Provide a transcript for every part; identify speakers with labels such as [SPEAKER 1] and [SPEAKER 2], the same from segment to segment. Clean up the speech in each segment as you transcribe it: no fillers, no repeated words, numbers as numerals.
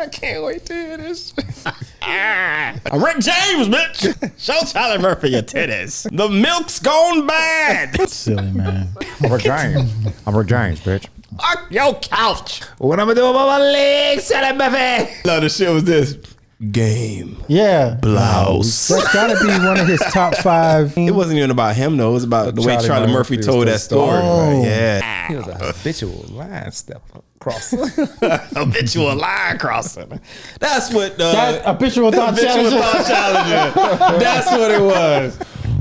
[SPEAKER 1] I can't wait to hear this. I'm Rick James, bitch. Show Charlie Murphy your titties. The milk's gone bad.
[SPEAKER 2] Silly, man.
[SPEAKER 3] I'm Rick James, bitch.
[SPEAKER 1] Fuck your couch.
[SPEAKER 3] What I'm gonna do about my legs, Charlie Murphy?
[SPEAKER 1] No, the shit was this. Game.
[SPEAKER 2] Yeah.
[SPEAKER 1] Blouse.
[SPEAKER 2] That's gotta be one of his top 5.
[SPEAKER 1] It wasn't even about him though. It was about the way Charlie Murphy told that story.
[SPEAKER 2] Oh.
[SPEAKER 1] Yeah.
[SPEAKER 3] He was a habitual line step crosser.
[SPEAKER 1] Habitual line crosser. That's what
[SPEAKER 2] That habitual thought
[SPEAKER 1] habitual
[SPEAKER 2] challenger.
[SPEAKER 1] thought challenger. That's what it was.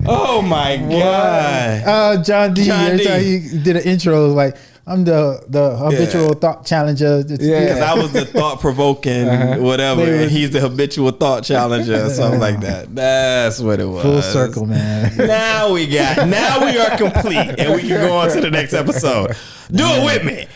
[SPEAKER 1] Oh my God.
[SPEAKER 2] John D.
[SPEAKER 1] John
[SPEAKER 2] Every
[SPEAKER 1] D.
[SPEAKER 2] time he did an intro, it was like, I'm the habitual thought challenger.
[SPEAKER 1] Because I was the thought provoking whatever, and he's the habitual thought challenger or something like that. That's what it was.
[SPEAKER 2] Full circle, man.
[SPEAKER 1] Now we are complete, and we can go on to the next episode. Do it with me.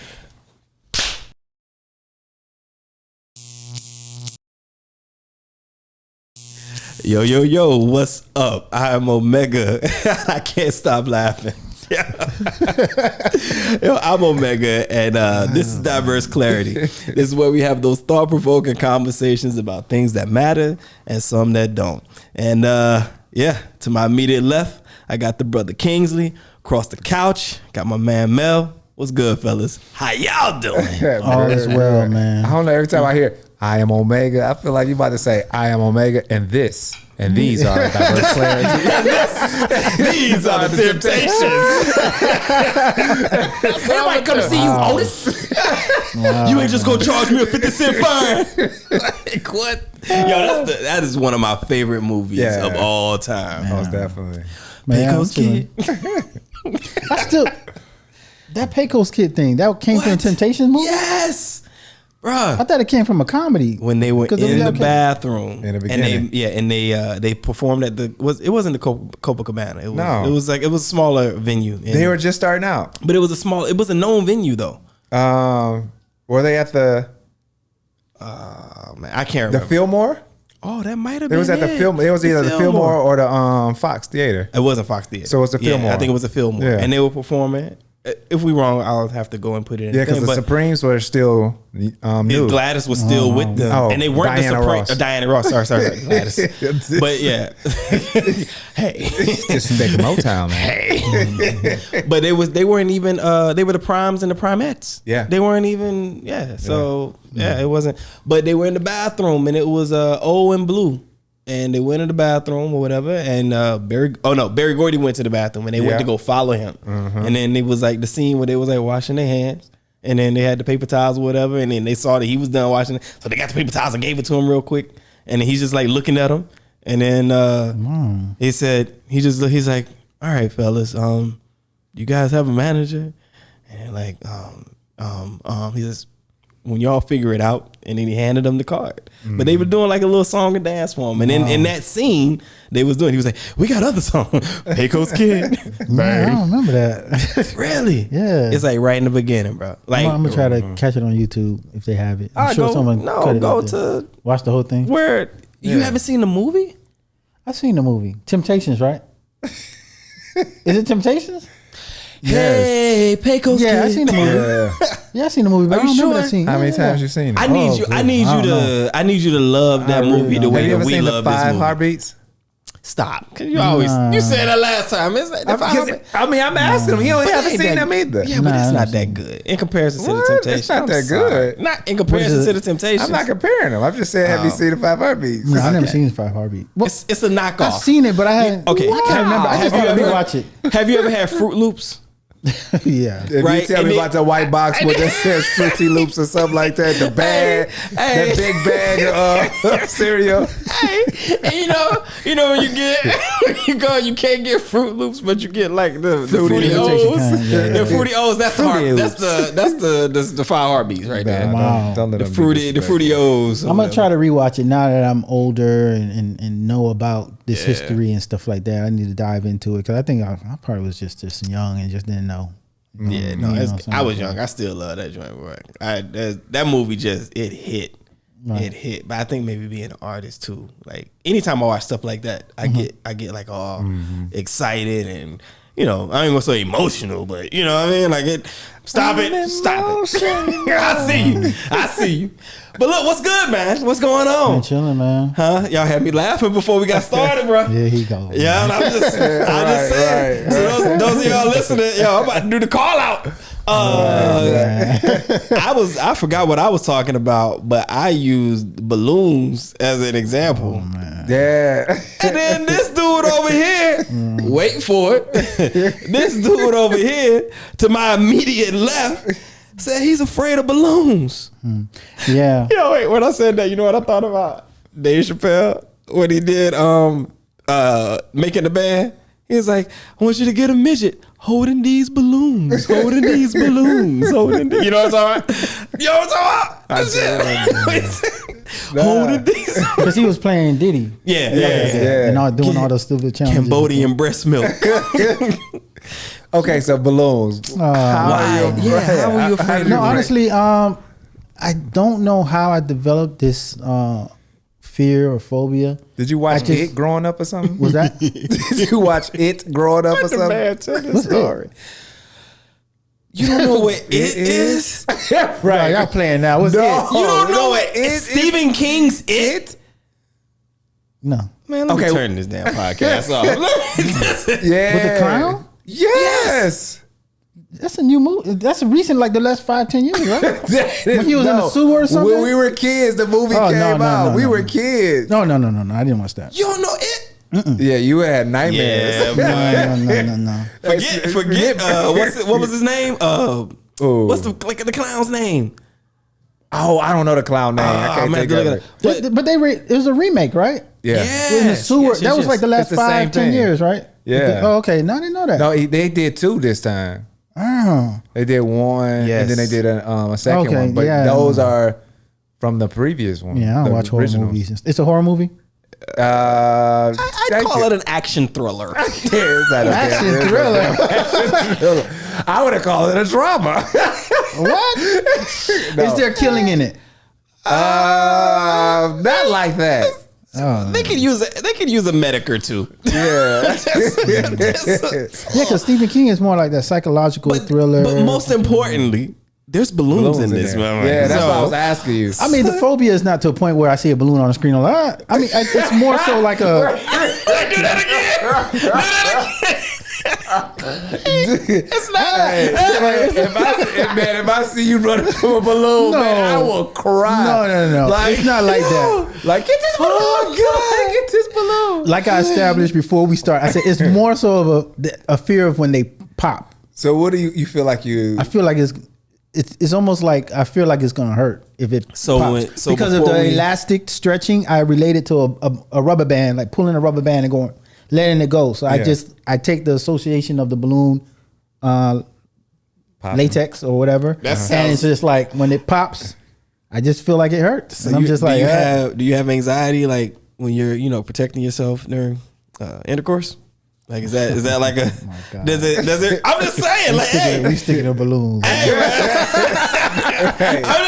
[SPEAKER 1] Yo, what's up? I am Omega. I can't stop laughing. Yo, I'm Omega, and this is Diverse Clarity. This is where we have those thought-provoking conversations about things that matter and some that don't. And to my immediate left, I got the brother Kingsley. Across the couch, got my man Mel. What's good, fellas? How y'all doing?
[SPEAKER 2] All is well, man.
[SPEAKER 3] I don't know. Every time I hear I am Omega, I feel like you about to say I am Omega and this. And these are Diverse Clarity.
[SPEAKER 1] These are the Temptations.
[SPEAKER 3] Everybody come to see you, Otis.
[SPEAKER 1] You ain't just gonna charge me a 50-cent fine. Like what? Yo, that is one of my favorite movies of all time.
[SPEAKER 3] Most definitely.
[SPEAKER 2] Man,
[SPEAKER 1] Pecos Kid.
[SPEAKER 2] I still that Pecos Kid thing that came from a Temptations movie.
[SPEAKER 1] Yes, bruh.
[SPEAKER 2] I thought it came from a comedy.
[SPEAKER 1] When they were in the bathroom
[SPEAKER 3] in the beginning,
[SPEAKER 1] and they performed at it wasn't the Copacabana. It was it was a smaller venue.
[SPEAKER 3] They were just starting out,
[SPEAKER 1] but it was a known venue though.
[SPEAKER 3] Were they at the?
[SPEAKER 1] Man, I can't remember.
[SPEAKER 3] The Fillmore.
[SPEAKER 1] Oh, that might have been.
[SPEAKER 3] It was at the Fillmore. It was either the Fillmore or the Fox Theater.
[SPEAKER 1] It wasn't Fox Theater.
[SPEAKER 3] So it was the Fillmore.
[SPEAKER 1] I think it was the Fillmore. Yeah. And they were performing. If we wrong, I'll have to go and put it in.
[SPEAKER 3] Yeah, because the Supremes were still new.
[SPEAKER 1] Gladys was still with them.
[SPEAKER 3] Oh,
[SPEAKER 1] and they weren't
[SPEAKER 3] Diana
[SPEAKER 1] the Supremes.
[SPEAKER 3] Ross.
[SPEAKER 1] Diana Ross. Sorry, Gladys. But yeah. Hey.
[SPEAKER 3] Just big Motown, man.
[SPEAKER 1] Hey. But they weren't even they were the Primes and the Primettes.
[SPEAKER 3] Yeah.
[SPEAKER 1] They weren't even so it wasn't. But they were in the bathroom and it was O and Blue. And they went in the bathroom or whatever, and Berry Gordy went to the bathroom, and they went to go follow him. And then it was like the scene where they was like washing their hands, and then they had the paper towels or whatever, and then they saw that he was done washing, so they got the paper towels and gave it to him real quick, and he's just like looking at them, and then he said he's like, all right, fellas, you guys have a manager, and like he says, when y'all figure it out, and then he handed them the card. But they were doing like a little song and dance for him. And in that scene, he was like, we got other songs. Pecos Kid.
[SPEAKER 2] Man, I don't remember that.
[SPEAKER 1] Really?
[SPEAKER 2] Yeah.
[SPEAKER 1] It's like right in the beginning, bro. Like
[SPEAKER 2] I'm gonna try to catch it on YouTube if they have it. I'm sure someone cut it
[SPEAKER 1] go
[SPEAKER 2] out there.
[SPEAKER 1] to
[SPEAKER 2] Watch the whole thing.
[SPEAKER 1] where you haven't seen the movie?
[SPEAKER 2] I've seen the movie. Temptations, right? Is it Temptations?
[SPEAKER 1] Hey, Pecos Kid.
[SPEAKER 2] Yeah, I seen the movie. Yeah, I seen the movie, but I don't remember that scene.
[SPEAKER 3] How many times you seen it?
[SPEAKER 1] I need you to love that movie the way
[SPEAKER 3] Have you
[SPEAKER 1] that
[SPEAKER 3] ever
[SPEAKER 1] we
[SPEAKER 3] seen
[SPEAKER 1] love
[SPEAKER 3] the
[SPEAKER 1] this
[SPEAKER 3] 5
[SPEAKER 1] movie.
[SPEAKER 3] Heartbeats?
[SPEAKER 1] Stop. Cause you always you said that last time. It's like
[SPEAKER 3] I'm asking him. He haven't seen them either.
[SPEAKER 1] Yeah, but it's not that good in comparison to the
[SPEAKER 3] What?
[SPEAKER 1] Temptations.
[SPEAKER 3] It's not
[SPEAKER 1] I'm
[SPEAKER 3] that
[SPEAKER 1] sorry.
[SPEAKER 3] good.
[SPEAKER 1] Not in comparison to the Temptations.
[SPEAKER 3] I'm not comparing them. I'm just saying, have you seen the 5 Heartbeats?
[SPEAKER 2] No, I never seen 5 Heartbeat. Well,
[SPEAKER 1] It's a knockoff.
[SPEAKER 2] I've seen it, but I haven't.
[SPEAKER 1] Okay.
[SPEAKER 2] I can't remember. I just gotta rewatch it.
[SPEAKER 1] Have you ever had Fruit Loops?
[SPEAKER 2] Yeah.
[SPEAKER 3] If
[SPEAKER 1] Right,
[SPEAKER 3] you tell
[SPEAKER 1] and
[SPEAKER 3] me
[SPEAKER 1] they-
[SPEAKER 3] about the white box where that says Fruity Loops or something like that, the bag, that big bag of cereal.
[SPEAKER 1] Hey, and you know when you go, you can't get Fruit Loops, but you get like the Fruity O's. The Fruity O's. That's the 5 Heartbeats right there.
[SPEAKER 2] Wow.
[SPEAKER 3] Don't let
[SPEAKER 1] The
[SPEAKER 3] them
[SPEAKER 1] Fruity O's.
[SPEAKER 2] I'm gonna try to rewatch it now that I'm older and know about this history and stuff like that. I need to dive into it because I think I probably was just young and just didn't know.
[SPEAKER 1] Yeah, no,
[SPEAKER 2] You know,
[SPEAKER 1] I
[SPEAKER 2] something
[SPEAKER 1] was
[SPEAKER 2] like
[SPEAKER 1] young. I still love that joint. That movie it hit.
[SPEAKER 2] Right.
[SPEAKER 1] It hit. But I think maybe being an artist too. Like anytime I watch stuff like that, I get like all excited and you know, I ain't gonna say emotional, but you know what I mean? Like it, stop it. I see you. But look, what's good, man? What's going on?
[SPEAKER 2] I'm chilling, man.
[SPEAKER 1] Huh? Y'all had me laughing before we got started, bro.
[SPEAKER 2] There he goes.
[SPEAKER 1] Yeah, and I'm just saying.
[SPEAKER 3] right.
[SPEAKER 1] So those of y'all listening, yo, I'm about to do the call out. I forgot what I was talking about, but I used balloons as an example.
[SPEAKER 3] Yeah.
[SPEAKER 1] And then this dude over here, wait for it. This dude over here to my immediate left said he's afraid of balloons.
[SPEAKER 2] Yeah.
[SPEAKER 1] Yo, wait, when I said that, you know what I thought about? Dave Chappelle, when he did Making the Band. He was like, I want you to get a midget holding these balloons, holding these balloons, holding these. You know what I'm talking about? You know what I'm talking about? Holding these.
[SPEAKER 2] Because he was playing Diddy.
[SPEAKER 1] Yeah.
[SPEAKER 2] And all doing all those stupid challenges.
[SPEAKER 1] Cambodian breast milk.
[SPEAKER 3] Okay, so balloons. How are you afraid?
[SPEAKER 1] How are you afraid?
[SPEAKER 2] No, honestly, I don't know how I developed this fear or phobia.
[SPEAKER 3] Did you watch It growing up or something?
[SPEAKER 2] Was that?
[SPEAKER 3] Did you watch It growing up or something?
[SPEAKER 1] Man, tell the
[SPEAKER 2] What's
[SPEAKER 1] story. You don't know what it is?
[SPEAKER 2] Right, y'all playing now. What's
[SPEAKER 3] No.
[SPEAKER 2] it?
[SPEAKER 1] You don't know what
[SPEAKER 3] It is?
[SPEAKER 1] Stephen King's It?
[SPEAKER 2] No.
[SPEAKER 1] Man, let me turn this damn podcast off.
[SPEAKER 3] Yeah.
[SPEAKER 2] With the clown?
[SPEAKER 3] Yes.
[SPEAKER 2] That's a new movie. That's a recent, like the last 5-10 years, right? When he was in the sewer or something?
[SPEAKER 3] When we were kids, the movie
[SPEAKER 2] Oh,
[SPEAKER 3] came
[SPEAKER 2] no,
[SPEAKER 3] out.
[SPEAKER 2] no,
[SPEAKER 3] we
[SPEAKER 2] no.
[SPEAKER 3] were kids.
[SPEAKER 2] No. I didn't watch that.
[SPEAKER 1] You don't know it?
[SPEAKER 3] Yeah, you had nightmares.
[SPEAKER 1] Yeah, man.
[SPEAKER 2] No.
[SPEAKER 1] Forget. What was his name? What's the clown's name?
[SPEAKER 3] Oh, I don't know the clown name. I can't think of it.
[SPEAKER 2] But it was a remake, right?
[SPEAKER 3] Yeah.
[SPEAKER 2] In the sewer. That was like the last
[SPEAKER 3] It's the same
[SPEAKER 2] 5-10
[SPEAKER 3] thing.
[SPEAKER 2] years, right?
[SPEAKER 3] Yeah.
[SPEAKER 2] Oh, okay. No, I didn't know that.
[SPEAKER 3] No, they did two this time.
[SPEAKER 2] Oh.
[SPEAKER 3] They did one,
[SPEAKER 1] Yes.
[SPEAKER 3] and then they did a second
[SPEAKER 2] Okay,
[SPEAKER 3] one. But
[SPEAKER 2] yeah.
[SPEAKER 3] those are from the previous one.
[SPEAKER 2] Yeah, I don't
[SPEAKER 3] the
[SPEAKER 2] watch horror
[SPEAKER 3] originals.
[SPEAKER 2] movies. It's a horror movie?
[SPEAKER 1] I'd call it an action thriller.
[SPEAKER 3] It's not
[SPEAKER 2] Action thriller.
[SPEAKER 3] I would have called it a drama.
[SPEAKER 2] What? Is there killing in it?
[SPEAKER 3] Not like that.
[SPEAKER 2] Oh.
[SPEAKER 1] They could use a medic or two.
[SPEAKER 3] Yeah.
[SPEAKER 2] Yeah, because Stephen King is more like that psychological thriller.
[SPEAKER 1] But most importantly, there's balloons in this,
[SPEAKER 3] there.
[SPEAKER 1] man.
[SPEAKER 3] Yeah, that's
[SPEAKER 1] So-
[SPEAKER 3] what I was asking you.
[SPEAKER 2] I mean, the phobia is not to a point where I see a balloon on the screen. I'm like, I mean, it's more so like a.
[SPEAKER 1] Do that again. Do that again. It's not.
[SPEAKER 3] If I see you running from a balloon,
[SPEAKER 2] No.
[SPEAKER 3] man, I will cry.
[SPEAKER 2] No.
[SPEAKER 3] Like,
[SPEAKER 2] It's not like that.
[SPEAKER 3] Like, get this balloon.
[SPEAKER 1] Oh,
[SPEAKER 3] Get this balloon.
[SPEAKER 2] Like I established before we start, I said it's more so of a fear of when they pop.
[SPEAKER 3] So what do you feel like you?
[SPEAKER 2] I feel like it's almost like I feel like it's gonna hurt if it pops. Because of
[SPEAKER 1] before
[SPEAKER 2] the elastic stretching, I relate it to a rubber band, like pulling a rubber band and going, letting it go. So I take the association of the balloon, latex or whatever, and it's just like when it pops, I just feel like it hurts,
[SPEAKER 1] So
[SPEAKER 2] and I'm just like,
[SPEAKER 1] do you have anxiety like when you're protecting yourself during intercourse? Like is that like a
[SPEAKER 2] God.
[SPEAKER 1] does it I'm just saying like hey,
[SPEAKER 2] we sticking a balloon.
[SPEAKER 1] I'm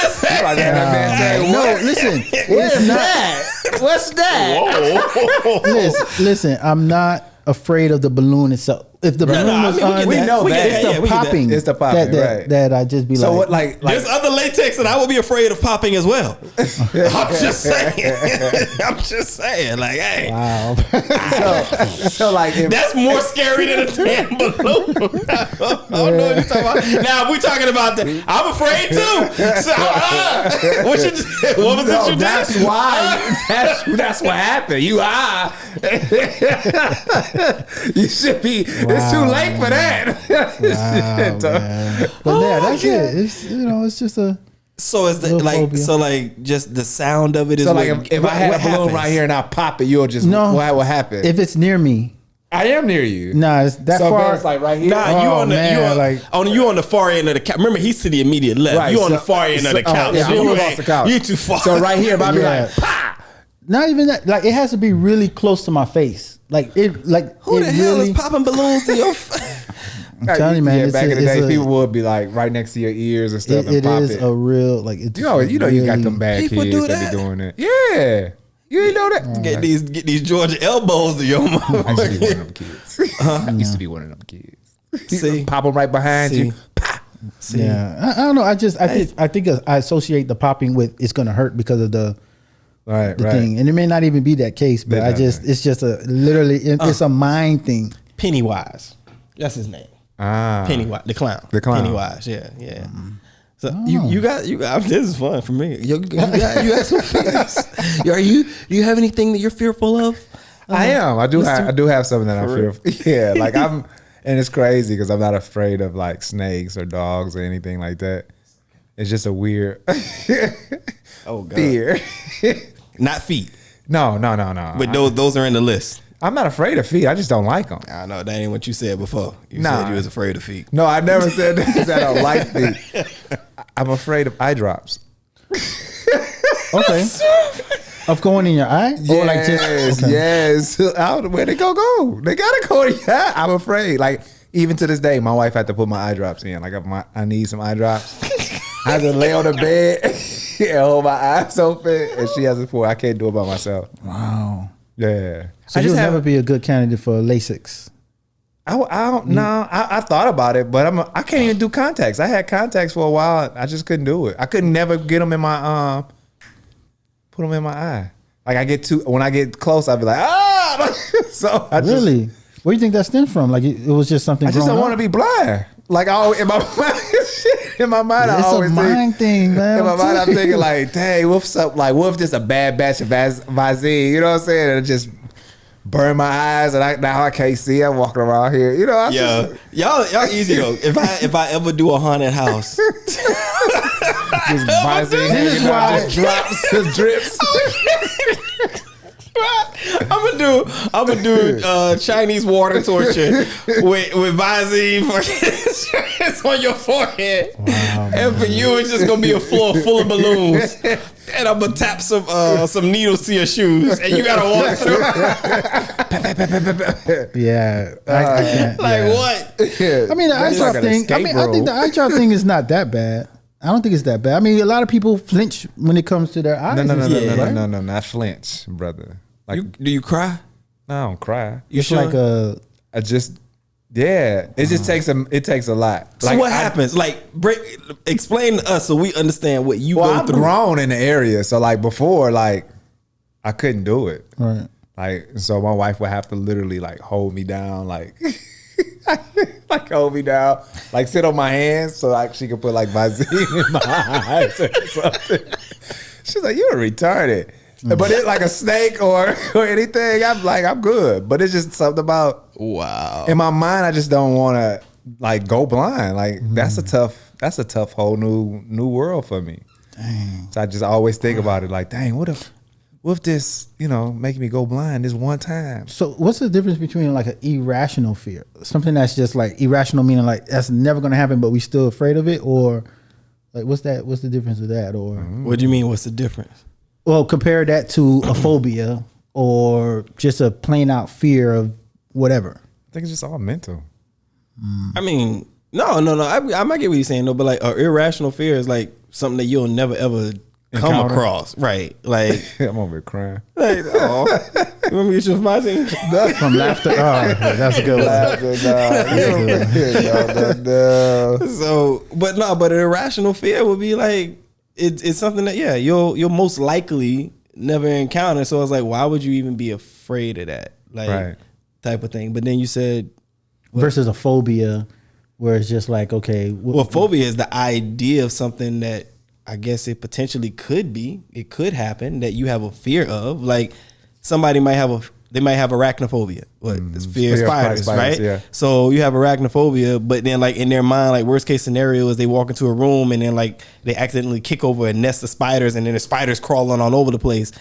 [SPEAKER 1] just saying
[SPEAKER 2] No, listen, it's not.
[SPEAKER 3] What's that?
[SPEAKER 2] Listen, I'm not afraid of the balloon itself. If the balloon
[SPEAKER 1] no,
[SPEAKER 2] was
[SPEAKER 1] I mean,
[SPEAKER 2] on,
[SPEAKER 1] we get that. We get
[SPEAKER 2] it's
[SPEAKER 1] that. Yeah,
[SPEAKER 2] the
[SPEAKER 1] we get that.
[SPEAKER 2] popping.
[SPEAKER 3] It's the popping, right.
[SPEAKER 2] That I just be
[SPEAKER 3] So
[SPEAKER 2] like,
[SPEAKER 3] what? Like
[SPEAKER 1] there's other latex that I would be afraid of popping as well. I'm just saying. I'm just saying. Like, hey,
[SPEAKER 2] wow.
[SPEAKER 3] so like if,
[SPEAKER 1] that's more scary than a damn balloon. I don't know what you're talking about. Now, if we're talking about that, I'm afraid too. So, what was it you
[SPEAKER 3] that's
[SPEAKER 1] did?
[SPEAKER 3] why. That's what happened. You you should be. It's too late for that.
[SPEAKER 2] Wow, man. But yeah, that's it. It's it's just a.
[SPEAKER 1] So is the
[SPEAKER 2] Little
[SPEAKER 1] like
[SPEAKER 2] phobia.
[SPEAKER 1] so like just the sound of it is
[SPEAKER 3] So like
[SPEAKER 1] what,
[SPEAKER 3] if I had
[SPEAKER 1] what
[SPEAKER 3] a balloon
[SPEAKER 1] happens?
[SPEAKER 3] right here and I pop it, you'll just
[SPEAKER 2] No.
[SPEAKER 3] what will happen?
[SPEAKER 2] If it's near me,
[SPEAKER 3] I am near you.
[SPEAKER 2] nah, it's that
[SPEAKER 3] So
[SPEAKER 2] far.
[SPEAKER 3] man, it's like right here.
[SPEAKER 1] Nah, you
[SPEAKER 2] Oh,
[SPEAKER 1] on the
[SPEAKER 2] man,
[SPEAKER 1] you on the far end of the couch. Remember, he's to the immediate left.
[SPEAKER 3] Right,
[SPEAKER 1] You on
[SPEAKER 3] so-
[SPEAKER 1] the far end of the couch.
[SPEAKER 3] yeah, I'm
[SPEAKER 1] you
[SPEAKER 3] across
[SPEAKER 1] ain't-
[SPEAKER 3] the couch.
[SPEAKER 1] You too far.
[SPEAKER 3] So right here, if I be
[SPEAKER 2] Yeah.
[SPEAKER 3] like, pa!
[SPEAKER 2] Not even that. Like it has to be really close to my face. Like it. Like
[SPEAKER 1] Who
[SPEAKER 2] it
[SPEAKER 1] the hell
[SPEAKER 2] really,
[SPEAKER 1] is popping balloons to your face?
[SPEAKER 2] I'm telling you, man.
[SPEAKER 3] Yeah,
[SPEAKER 2] it's
[SPEAKER 3] back
[SPEAKER 2] a-
[SPEAKER 3] in the
[SPEAKER 2] it's
[SPEAKER 3] day,
[SPEAKER 2] a-
[SPEAKER 3] people would be like right next to your ears and stuff
[SPEAKER 2] It
[SPEAKER 3] and pop
[SPEAKER 2] is
[SPEAKER 3] it.
[SPEAKER 2] a real like. It's
[SPEAKER 3] You know, you got them bad
[SPEAKER 1] People
[SPEAKER 3] kids
[SPEAKER 1] do
[SPEAKER 3] that
[SPEAKER 1] that?
[SPEAKER 3] be doing it. Yeah. You ain't know that?
[SPEAKER 1] Get these Georgia elbows to your mama.
[SPEAKER 3] I used to be one of them kids. I used to be one of them kids.
[SPEAKER 1] See?
[SPEAKER 3] Pop them right behind
[SPEAKER 1] See?
[SPEAKER 3] you. Pah.
[SPEAKER 1] See?
[SPEAKER 2] Yeah, I don't know. I think I associate the popping with it's gonna hurt because of the
[SPEAKER 3] Right.
[SPEAKER 2] thing, and it may not even be that case. But it's just a literally it's a mind thing.
[SPEAKER 1] Pennywise. That's his name. Pennywise, the clown. Pennywise, yeah. So you got this is fun for me. You got some fears. Do you have anything that you're fearful of?
[SPEAKER 3] I am. I do have something that I'm fearful. Yeah, like I'm, and it's crazy because I'm not afraid of like snakes or dogs or anything like that. It's just a weird fear.
[SPEAKER 1] Not feet.
[SPEAKER 3] No.
[SPEAKER 1] But those are in the list.
[SPEAKER 3] I'm not afraid of feet. I just don't like them.
[SPEAKER 1] I know that ain't what you said before. You said you was afraid of feet.
[SPEAKER 3] No, I never said that I don't like feet. I'm afraid of eye drops.
[SPEAKER 2] Okay. Of going in your eye?
[SPEAKER 3] Yes,
[SPEAKER 2] Or like just, okay.
[SPEAKER 3] yes. Where they go? They gotta go in your eye. I'm afraid. Like even to this day, my wife had to put my eye drops in. Like I need some eye drops. I have to lay on the bed and hold my eyes open, and she has to pour. I can't do it by myself.
[SPEAKER 2] Wow.
[SPEAKER 3] Yeah.
[SPEAKER 2] So you'll never be a good candidate for LASIK.
[SPEAKER 3] I don't know. I thought about it, but I can't even do contacts. I had contacts for a while. I just couldn't do it. I could never get them in my put them in my eye. Like when I get close, I'd be like, ah. So
[SPEAKER 2] Really? Where do you think that stemmed from? Like it was just something.
[SPEAKER 3] I just don't want to be blind. Like in my mind, I always
[SPEAKER 2] think. It's a mind thing, man.
[SPEAKER 3] In my mind, I'm thinking like, dang, what's up? Like, what if this a bad batch of Visine? You know what I'm saying? And it just burn my eyes, and now I can't see. I'm walking around here. You know?
[SPEAKER 1] Y'all easy though. If I ever do a haunted house,
[SPEAKER 3] just Visine hanging out, just drops, just drips.
[SPEAKER 1] I'm gonna do Chinese water torture with Visine it's on your forehead. Wow, and for you it's just gonna be a floor full of balloons. And I'm gonna tap some needles to your shoes and you gotta walk through.
[SPEAKER 2] Yeah. I can't.
[SPEAKER 1] What?
[SPEAKER 2] I mean the eye drop thing. I think the eye drop thing is not that bad. I don't think it's that bad. I mean a lot of people flinch when it comes to their eyes.
[SPEAKER 3] No, not flinch, brother. Like,
[SPEAKER 1] do you cry?
[SPEAKER 3] No, I don't cry.
[SPEAKER 1] You sure?
[SPEAKER 3] It just takes a lot.
[SPEAKER 1] So
[SPEAKER 3] like,
[SPEAKER 1] what happens? Like, explain to us so we understand what you go
[SPEAKER 3] I'm
[SPEAKER 1] through.
[SPEAKER 3] grown in the area, so like before, like I couldn't do it.
[SPEAKER 2] Right.
[SPEAKER 3] Like, so my wife would have to literally like hold me down, like hold me down, like sit on my hands so like she could put like Visine in my eyes or something. She's like, "You're retarded." But it's like a snake or anything, I'm good. But it's just something about in my mind, I just don't want to like go blind. Like that's a tough whole new world for me. Dang. So I just always think about it like, dang, what if this, making me go blind this one time?
[SPEAKER 2] So what's the difference between like an irrational fear? Something that's just like irrational, meaning like that's never gonna happen, but we still afraid of it, or like what's the difference of that? Or
[SPEAKER 1] what do you mean? What's the difference?
[SPEAKER 2] Well, compare that to a phobia or just a plain out fear of whatever.
[SPEAKER 3] I think it's just all mental.
[SPEAKER 1] I mean, no. I might get what you're saying, though, but like an irrational fear is like something that you'll never ever come across, right? Like
[SPEAKER 3] I'm over here crying.
[SPEAKER 1] Like, oh, you want me to get you my thing?
[SPEAKER 2] From laughter. Oh, that's a good one.
[SPEAKER 3] No.
[SPEAKER 1] So, but an irrational fear would be like. It's something that you'll most likely never encounter. So it's like, why would you even be afraid of that, type of thing? But then you said
[SPEAKER 2] versus a phobia, where it's just like, okay,
[SPEAKER 1] phobia is the idea of something that I guess it potentially could happen that you have a fear of. Like somebody might have arachnophobia. It's fear of spiders, right?
[SPEAKER 3] Yeah.
[SPEAKER 1] So you have arachnophobia, but then like in their mind, like worst case scenario is they walk into a room and then like they accidentally kick over a nest of spiders and then the spiders crawling all over the place.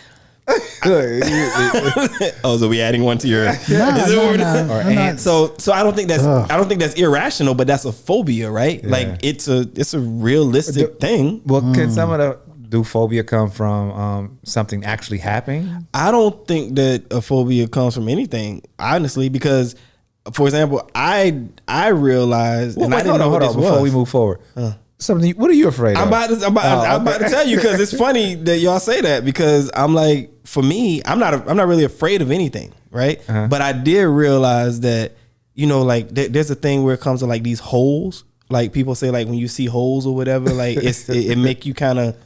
[SPEAKER 1] So we adding one to your
[SPEAKER 2] No.
[SPEAKER 1] So I don't think that's irrational, but that's a phobia, right? Yeah. Like it's a realistic thing.
[SPEAKER 3] Well, can some of do phobia come from something actually happening?
[SPEAKER 1] I don't think that a phobia comes from anything, honestly, because, for example, I realized, and I didn't know what this was.
[SPEAKER 3] Before we move forward, something. What are you afraid of?
[SPEAKER 1] I'm about to tell you because it's funny that y'all say that because I'm like, for me, I'm not really afraid of anything, right? But I did realize that, you know, like there's a thing where it comes to like these holes. Like people say, like when you see holes or whatever, like it make you kind of,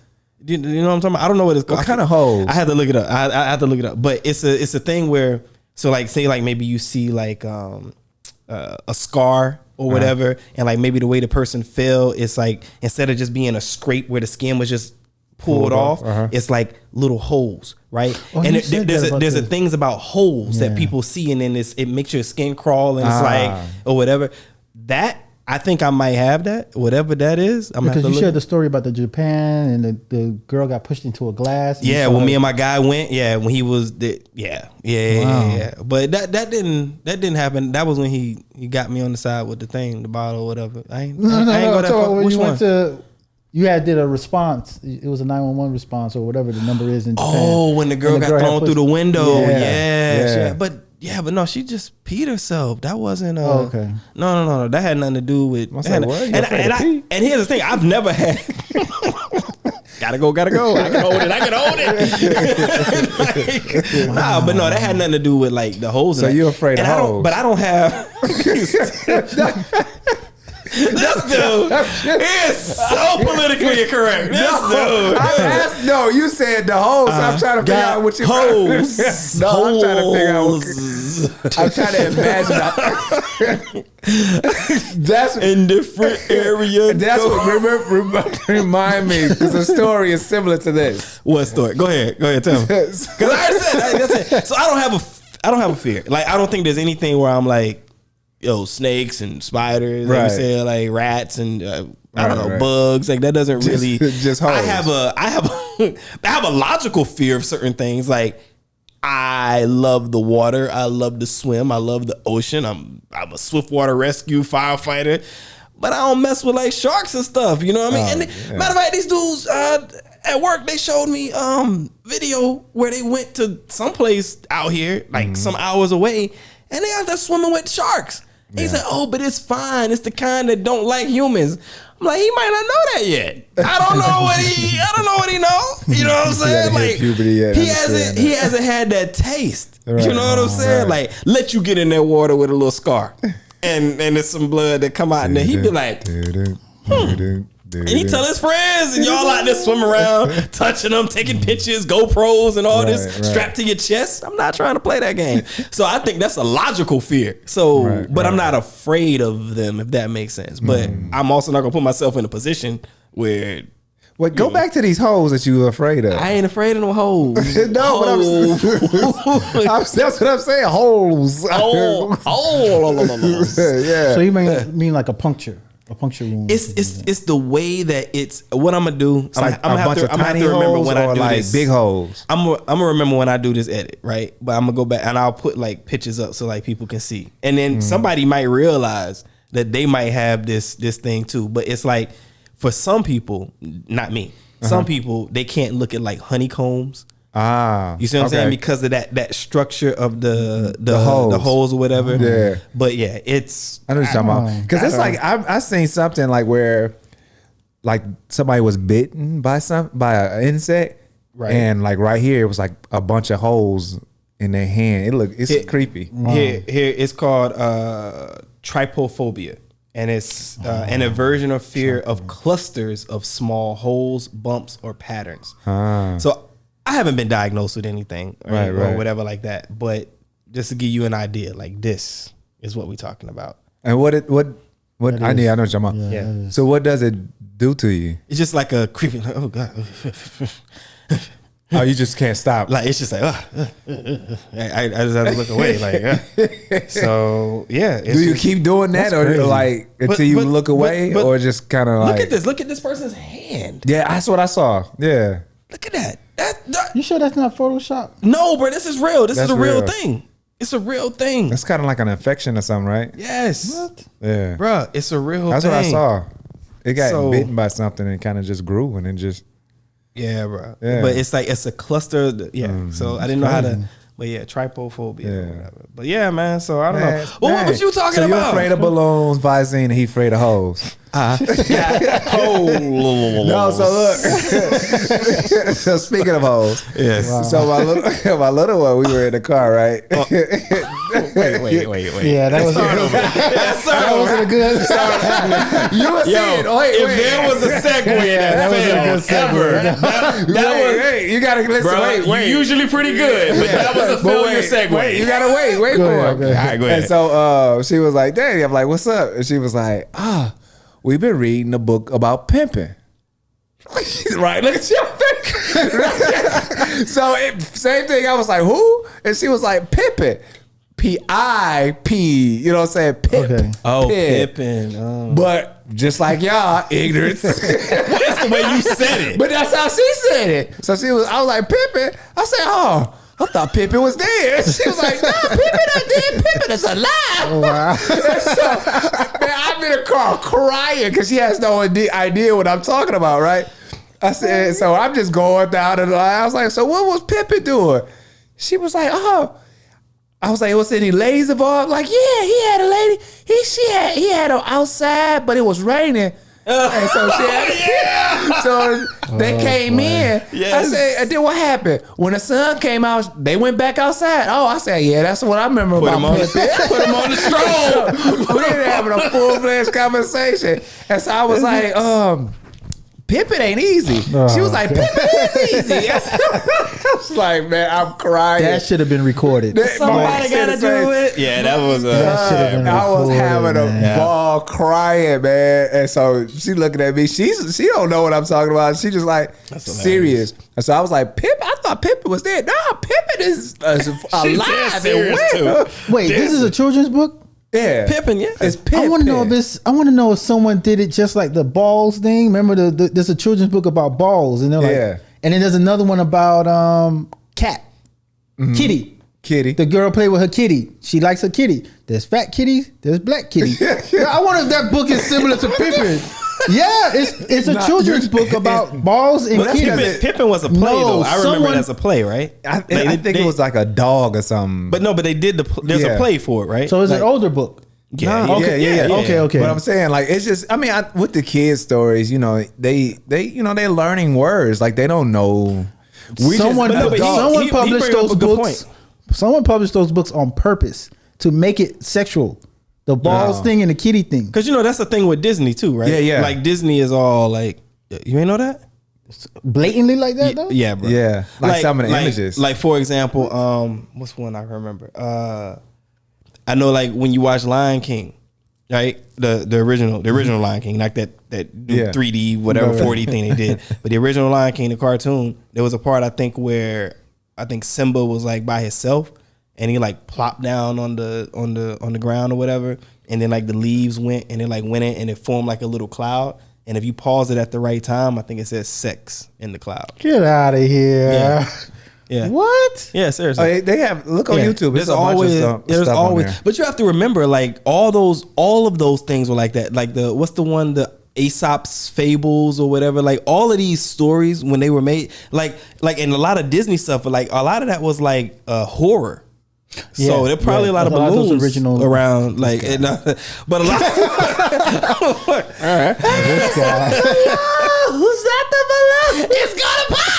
[SPEAKER 1] you know what I'm talking about? I don't know what it's called.
[SPEAKER 3] What kind of holes?
[SPEAKER 1] I had to look it up. I had to look it up. But it's a thing where, so like say like maybe you see like a scar or whatever, and like maybe the way the person fell, it's like instead of just being a scrape where the skin was just pulled off, it's like little holes, right?
[SPEAKER 2] Oh,
[SPEAKER 1] and there's a things about holes that people see, and then it makes your skin crawl, and it's like or whatever. That I think I might have that, whatever that is. I'm
[SPEAKER 2] because you shared the story about the Japan and the girl got pushed into a glass.
[SPEAKER 1] Yeah, when me and my guy went. Yeah, when he was there. Yeah. But that didn't happen. That was when he got me on the side with the thing, the bottle, or whatever. I ain't go that far.
[SPEAKER 2] When
[SPEAKER 1] Which
[SPEAKER 2] you
[SPEAKER 1] one?
[SPEAKER 2] went to, you did a response. It was a 911 response or whatever the number is in Japan.
[SPEAKER 1] Oh, when the girl got thrown through the window.
[SPEAKER 2] Yeah.
[SPEAKER 1] But no, she just peed herself. That wasn't.
[SPEAKER 2] Okay.
[SPEAKER 1] No. That had nothing to do with.
[SPEAKER 3] What?
[SPEAKER 1] And here's the thing. I've never had. Gotta go. I can hold it. Like, nah, but no, that had nothing to do with like the holes.
[SPEAKER 3] So you're afraid of holes?
[SPEAKER 1] But I don't have. This dude is so politically incorrect.
[SPEAKER 3] No, you said the holes. I'm trying to figure out what you
[SPEAKER 1] holes.
[SPEAKER 3] I'm trying to figure out. I'm trying to imagine. That's
[SPEAKER 1] in different areas.
[SPEAKER 3] That's what remind me because the story is similar to this.
[SPEAKER 1] What story? Go ahead, tell me. Because I said, so I don't have a fear. Like I don't think there's anything where I'm like, yo, snakes and spiders, like you said, like rats and I don't know, bugs. Like that doesn't really.
[SPEAKER 3] Just holes.
[SPEAKER 1] I have a logical fear of certain things. Like I love the water. I love to swim. I love the ocean. I'm a swiftwater rescue firefighter, but I don't mess with like sharks and stuff. You know what I mean? Matter of fact, these dudes at work, they showed me video where they went to someplace out here, like some hours away, and they out there swimming with sharks. And he said, "Oh, but it's fine. It's the kind that don't like humans." I'm like, he might not know that yet. I don't know what he know. You know what I'm saying? Like he hasn't had that taste. Right. You know what I'm saying? Like, let you get in that water with a little scar, and there's some blood that come out, and then he'd be like, And he tell his friends, and y'all out there swimming around, touching them, taking pictures, GoPros, and all this strapped to your chest. I'm not trying to play that game. So I think that's a logical fear. So, but I'm not afraid of them, if that makes sense. But I'm also not gonna put myself in a position where.
[SPEAKER 3] Wait, go back to these holes that you were afraid of.
[SPEAKER 1] I ain't afraid of no holes.
[SPEAKER 3] No, that's what I'm saying. Holes.
[SPEAKER 2] Yeah. So you mean like a puncture? A puncture wound.
[SPEAKER 1] It's the way that it's what I'm gonna do. So
[SPEAKER 3] like
[SPEAKER 1] I'm gonna have to remember when I do
[SPEAKER 3] like
[SPEAKER 1] this.
[SPEAKER 3] Big holes.
[SPEAKER 1] I'm gonna remember when I do this edit, right? But I'm gonna go back and I'll put like pictures up so like people can see. And then somebody might realize that they might have this thing too. But it's like for some people, not me. Some people they can't look at like honeycombs. You see what I'm saying? Because of that structure of the holes or whatever.
[SPEAKER 3] Yeah.
[SPEAKER 1] But yeah, it's
[SPEAKER 3] I know what you're talking about. Because it's like I seen something like where like somebody was bitten by an insect. Right. And like right here it was like a bunch of holes in their hand. It's creepy.
[SPEAKER 1] Here it's called trypophobia. And it's an aversion or fear of clusters of small holes, bumps, or patterns. So I haven't been diagnosed with anything or whatever like that, but just to give you an idea, like this is what we're talking about.
[SPEAKER 3] And what I know what you're talking about.
[SPEAKER 1] Yeah.
[SPEAKER 3] So what does it do to you?
[SPEAKER 1] It's just like a creepy. Like, oh God.
[SPEAKER 3] Oh, you just can't stop.
[SPEAKER 1] Like it's just like I just have to look away. Like so yeah.
[SPEAKER 3] Do you keep doing that or like until you look away or just kind of like
[SPEAKER 1] look at this person's hand.
[SPEAKER 3] Yeah, that's what I saw. Yeah.
[SPEAKER 1] Look at that.
[SPEAKER 2] You sure that's not Photoshop?
[SPEAKER 1] No, bro. This is real. This is a real thing. It's a real thing.
[SPEAKER 3] That's kind of like an infection or something, right?
[SPEAKER 1] Yes.
[SPEAKER 2] What?
[SPEAKER 3] Yeah.
[SPEAKER 1] Bro, it's a real thing.
[SPEAKER 3] That's what I saw. It got bitten by something and kind of just grew and then just.
[SPEAKER 1] Yeah, bro. Yeah. But it's like, it's a cluster. Yeah. So I didn't know how to. But yeah, trypophobia. Yeah. Or whatever. But yeah, man. So I don't know. Well, what was you talking about?
[SPEAKER 3] So you're afraid of balloons, Visine, and he afraid of holes. No, so look. So speaking of hoes,
[SPEAKER 1] Yes.
[SPEAKER 2] Wow.
[SPEAKER 3] so my little one, we were in the car, right?
[SPEAKER 1] Wait.
[SPEAKER 2] Yeah, that was that wasn't a good.
[SPEAKER 3] You were saying,
[SPEAKER 1] If there was a segue
[SPEAKER 2] that wasn't a good segue.
[SPEAKER 3] wait, you gotta listen.
[SPEAKER 1] bro,
[SPEAKER 3] Wait.
[SPEAKER 1] you're usually pretty good, but that was a
[SPEAKER 3] But
[SPEAKER 1] failure segue.
[SPEAKER 3] Wait, you gotta wait
[SPEAKER 2] Go
[SPEAKER 3] for
[SPEAKER 2] ahead,
[SPEAKER 3] it.
[SPEAKER 2] go ahead.
[SPEAKER 1] All right, go ahead.
[SPEAKER 3] And so she was like, Daddy, I'm like, what's up? And she was like, we've been reading a book about pimping. Right, look at your face. So same thing. I was like, who? And she was like, pimping. P-I-P. You know what I'm saying? Pimp.
[SPEAKER 2] Okay.
[SPEAKER 1] Oh,
[SPEAKER 3] Pimp.
[SPEAKER 1] Pippin.
[SPEAKER 3] But just like y'all, ignorance.
[SPEAKER 1] That's the way you said it.
[SPEAKER 3] But that's how she said it. So I was like, Pippin. I said, I thought Pippin was dead. She was like, no, Pippin not dead. Pippin is alive.
[SPEAKER 2] Wow.
[SPEAKER 3] So, man, I'm in the car crying because she has no idea what I'm talking about, right? I said, so I'm just going down the line. I was like, so what was Pippin doing? She was like, I was like, was any ladies involved? Like, yeah, he had a lady. He had her outside, but it was raining. And so so they came in.
[SPEAKER 1] Yes.
[SPEAKER 3] I said, and then what happened? When the sun came out, they went back outside. Oh, I said, yeah, that's what I remember
[SPEAKER 1] Put
[SPEAKER 3] about
[SPEAKER 1] him on
[SPEAKER 3] Pippin.
[SPEAKER 1] Put him on the stroll.
[SPEAKER 3] We didn't having a full-fledged conversation. And so I was like, Pippin ain't easy. She was like, Pippin is easy. I was like, man, I'm crying.
[SPEAKER 2] That should have been recorded.
[SPEAKER 1] Somebody gotta do it. Yeah, that was
[SPEAKER 2] That should have been
[SPEAKER 3] I was
[SPEAKER 2] recorded,
[SPEAKER 3] having a
[SPEAKER 2] man.
[SPEAKER 3] ball crying, man. And so she looking at me. She don't know what I'm talking about. She just like serious. And so I was like, I thought Pippin was dead. Nah, Pippin is alive and
[SPEAKER 1] serious,
[SPEAKER 3] well.
[SPEAKER 2] Wait, this is a children's book?
[SPEAKER 3] Yeah,
[SPEAKER 1] Pippin, yeah.
[SPEAKER 3] It's Pippin.
[SPEAKER 2] I want to know if someone did it just like the balls thing. Remember there's a children's book about balls, and they're like,
[SPEAKER 3] Yeah.
[SPEAKER 2] and then there's another one about cat, kitty.
[SPEAKER 3] Kitty.
[SPEAKER 2] The girl played with her kitty. She likes her kitty. There's fat kitties. There's black kitties. I wonder if that book is similar to Pippin. Yeah, it's a children's book about balls and
[SPEAKER 1] But
[SPEAKER 2] kitties.
[SPEAKER 1] Pippin was a play
[SPEAKER 2] No,
[SPEAKER 1] though. I remember
[SPEAKER 2] someone-
[SPEAKER 1] it as a play, right?
[SPEAKER 3] I think it was like a dog or something.
[SPEAKER 1] But no, but they did there's
[SPEAKER 3] Yeah.
[SPEAKER 1] a play for it, right?
[SPEAKER 2] So it's
[SPEAKER 1] Like,
[SPEAKER 2] an older book.
[SPEAKER 1] yeah,
[SPEAKER 3] Nah,
[SPEAKER 1] yeah,
[SPEAKER 3] yeah.
[SPEAKER 2] Okay.
[SPEAKER 3] But I'm saying, like, it's just, I mean, with the kids' stories, you know, they're learning words. Like, they don't know.
[SPEAKER 2] Someone
[SPEAKER 1] but he
[SPEAKER 2] published
[SPEAKER 1] bring up
[SPEAKER 2] those
[SPEAKER 1] a good
[SPEAKER 2] books.
[SPEAKER 1] point.
[SPEAKER 2] Someone published those books on purpose to make it sexual. The balls
[SPEAKER 3] No.
[SPEAKER 2] thing and the kitty thing.
[SPEAKER 1] Because that's the thing with Disney too, right?
[SPEAKER 3] Yeah.
[SPEAKER 1] Like Disney is all like, you ain't know that?
[SPEAKER 2] Blatantly like that though?
[SPEAKER 1] Yeah, bro.
[SPEAKER 3] Yeah, like some of the images.
[SPEAKER 1] Like for example, what's one I remember? I know like when you watch Lion King, right? The original Lion King, like that new
[SPEAKER 3] Yeah.
[SPEAKER 1] 3D whatever 4D thing they did. But the original Lion King, the cartoon, there was a part I think where I think Simba was like by himself and he like plopped down on the ground or whatever, and then like the leaves went and it like went in and it formed like a little cloud. And if you pause it at the right time, I think it says sex in the cloud.
[SPEAKER 2] Get out of here.
[SPEAKER 1] Yeah.
[SPEAKER 2] What?
[SPEAKER 1] Yeah, seriously.
[SPEAKER 3] Oh, they have, look on YouTube.
[SPEAKER 1] There's
[SPEAKER 3] There's
[SPEAKER 1] always,
[SPEAKER 3] stuff on there.
[SPEAKER 1] but you have to remember, like all of those things were like that. Like what's the one, the Aesop's fables or whatever. Like all of these stories when they were made, like and a lot of Disney stuff, like a lot of that was like horror. So there probably a lot of
[SPEAKER 2] those
[SPEAKER 1] balloons
[SPEAKER 2] original
[SPEAKER 1] around, like, but a lot.
[SPEAKER 2] This guy.
[SPEAKER 3] Who's that the balloon? It's gonna pop.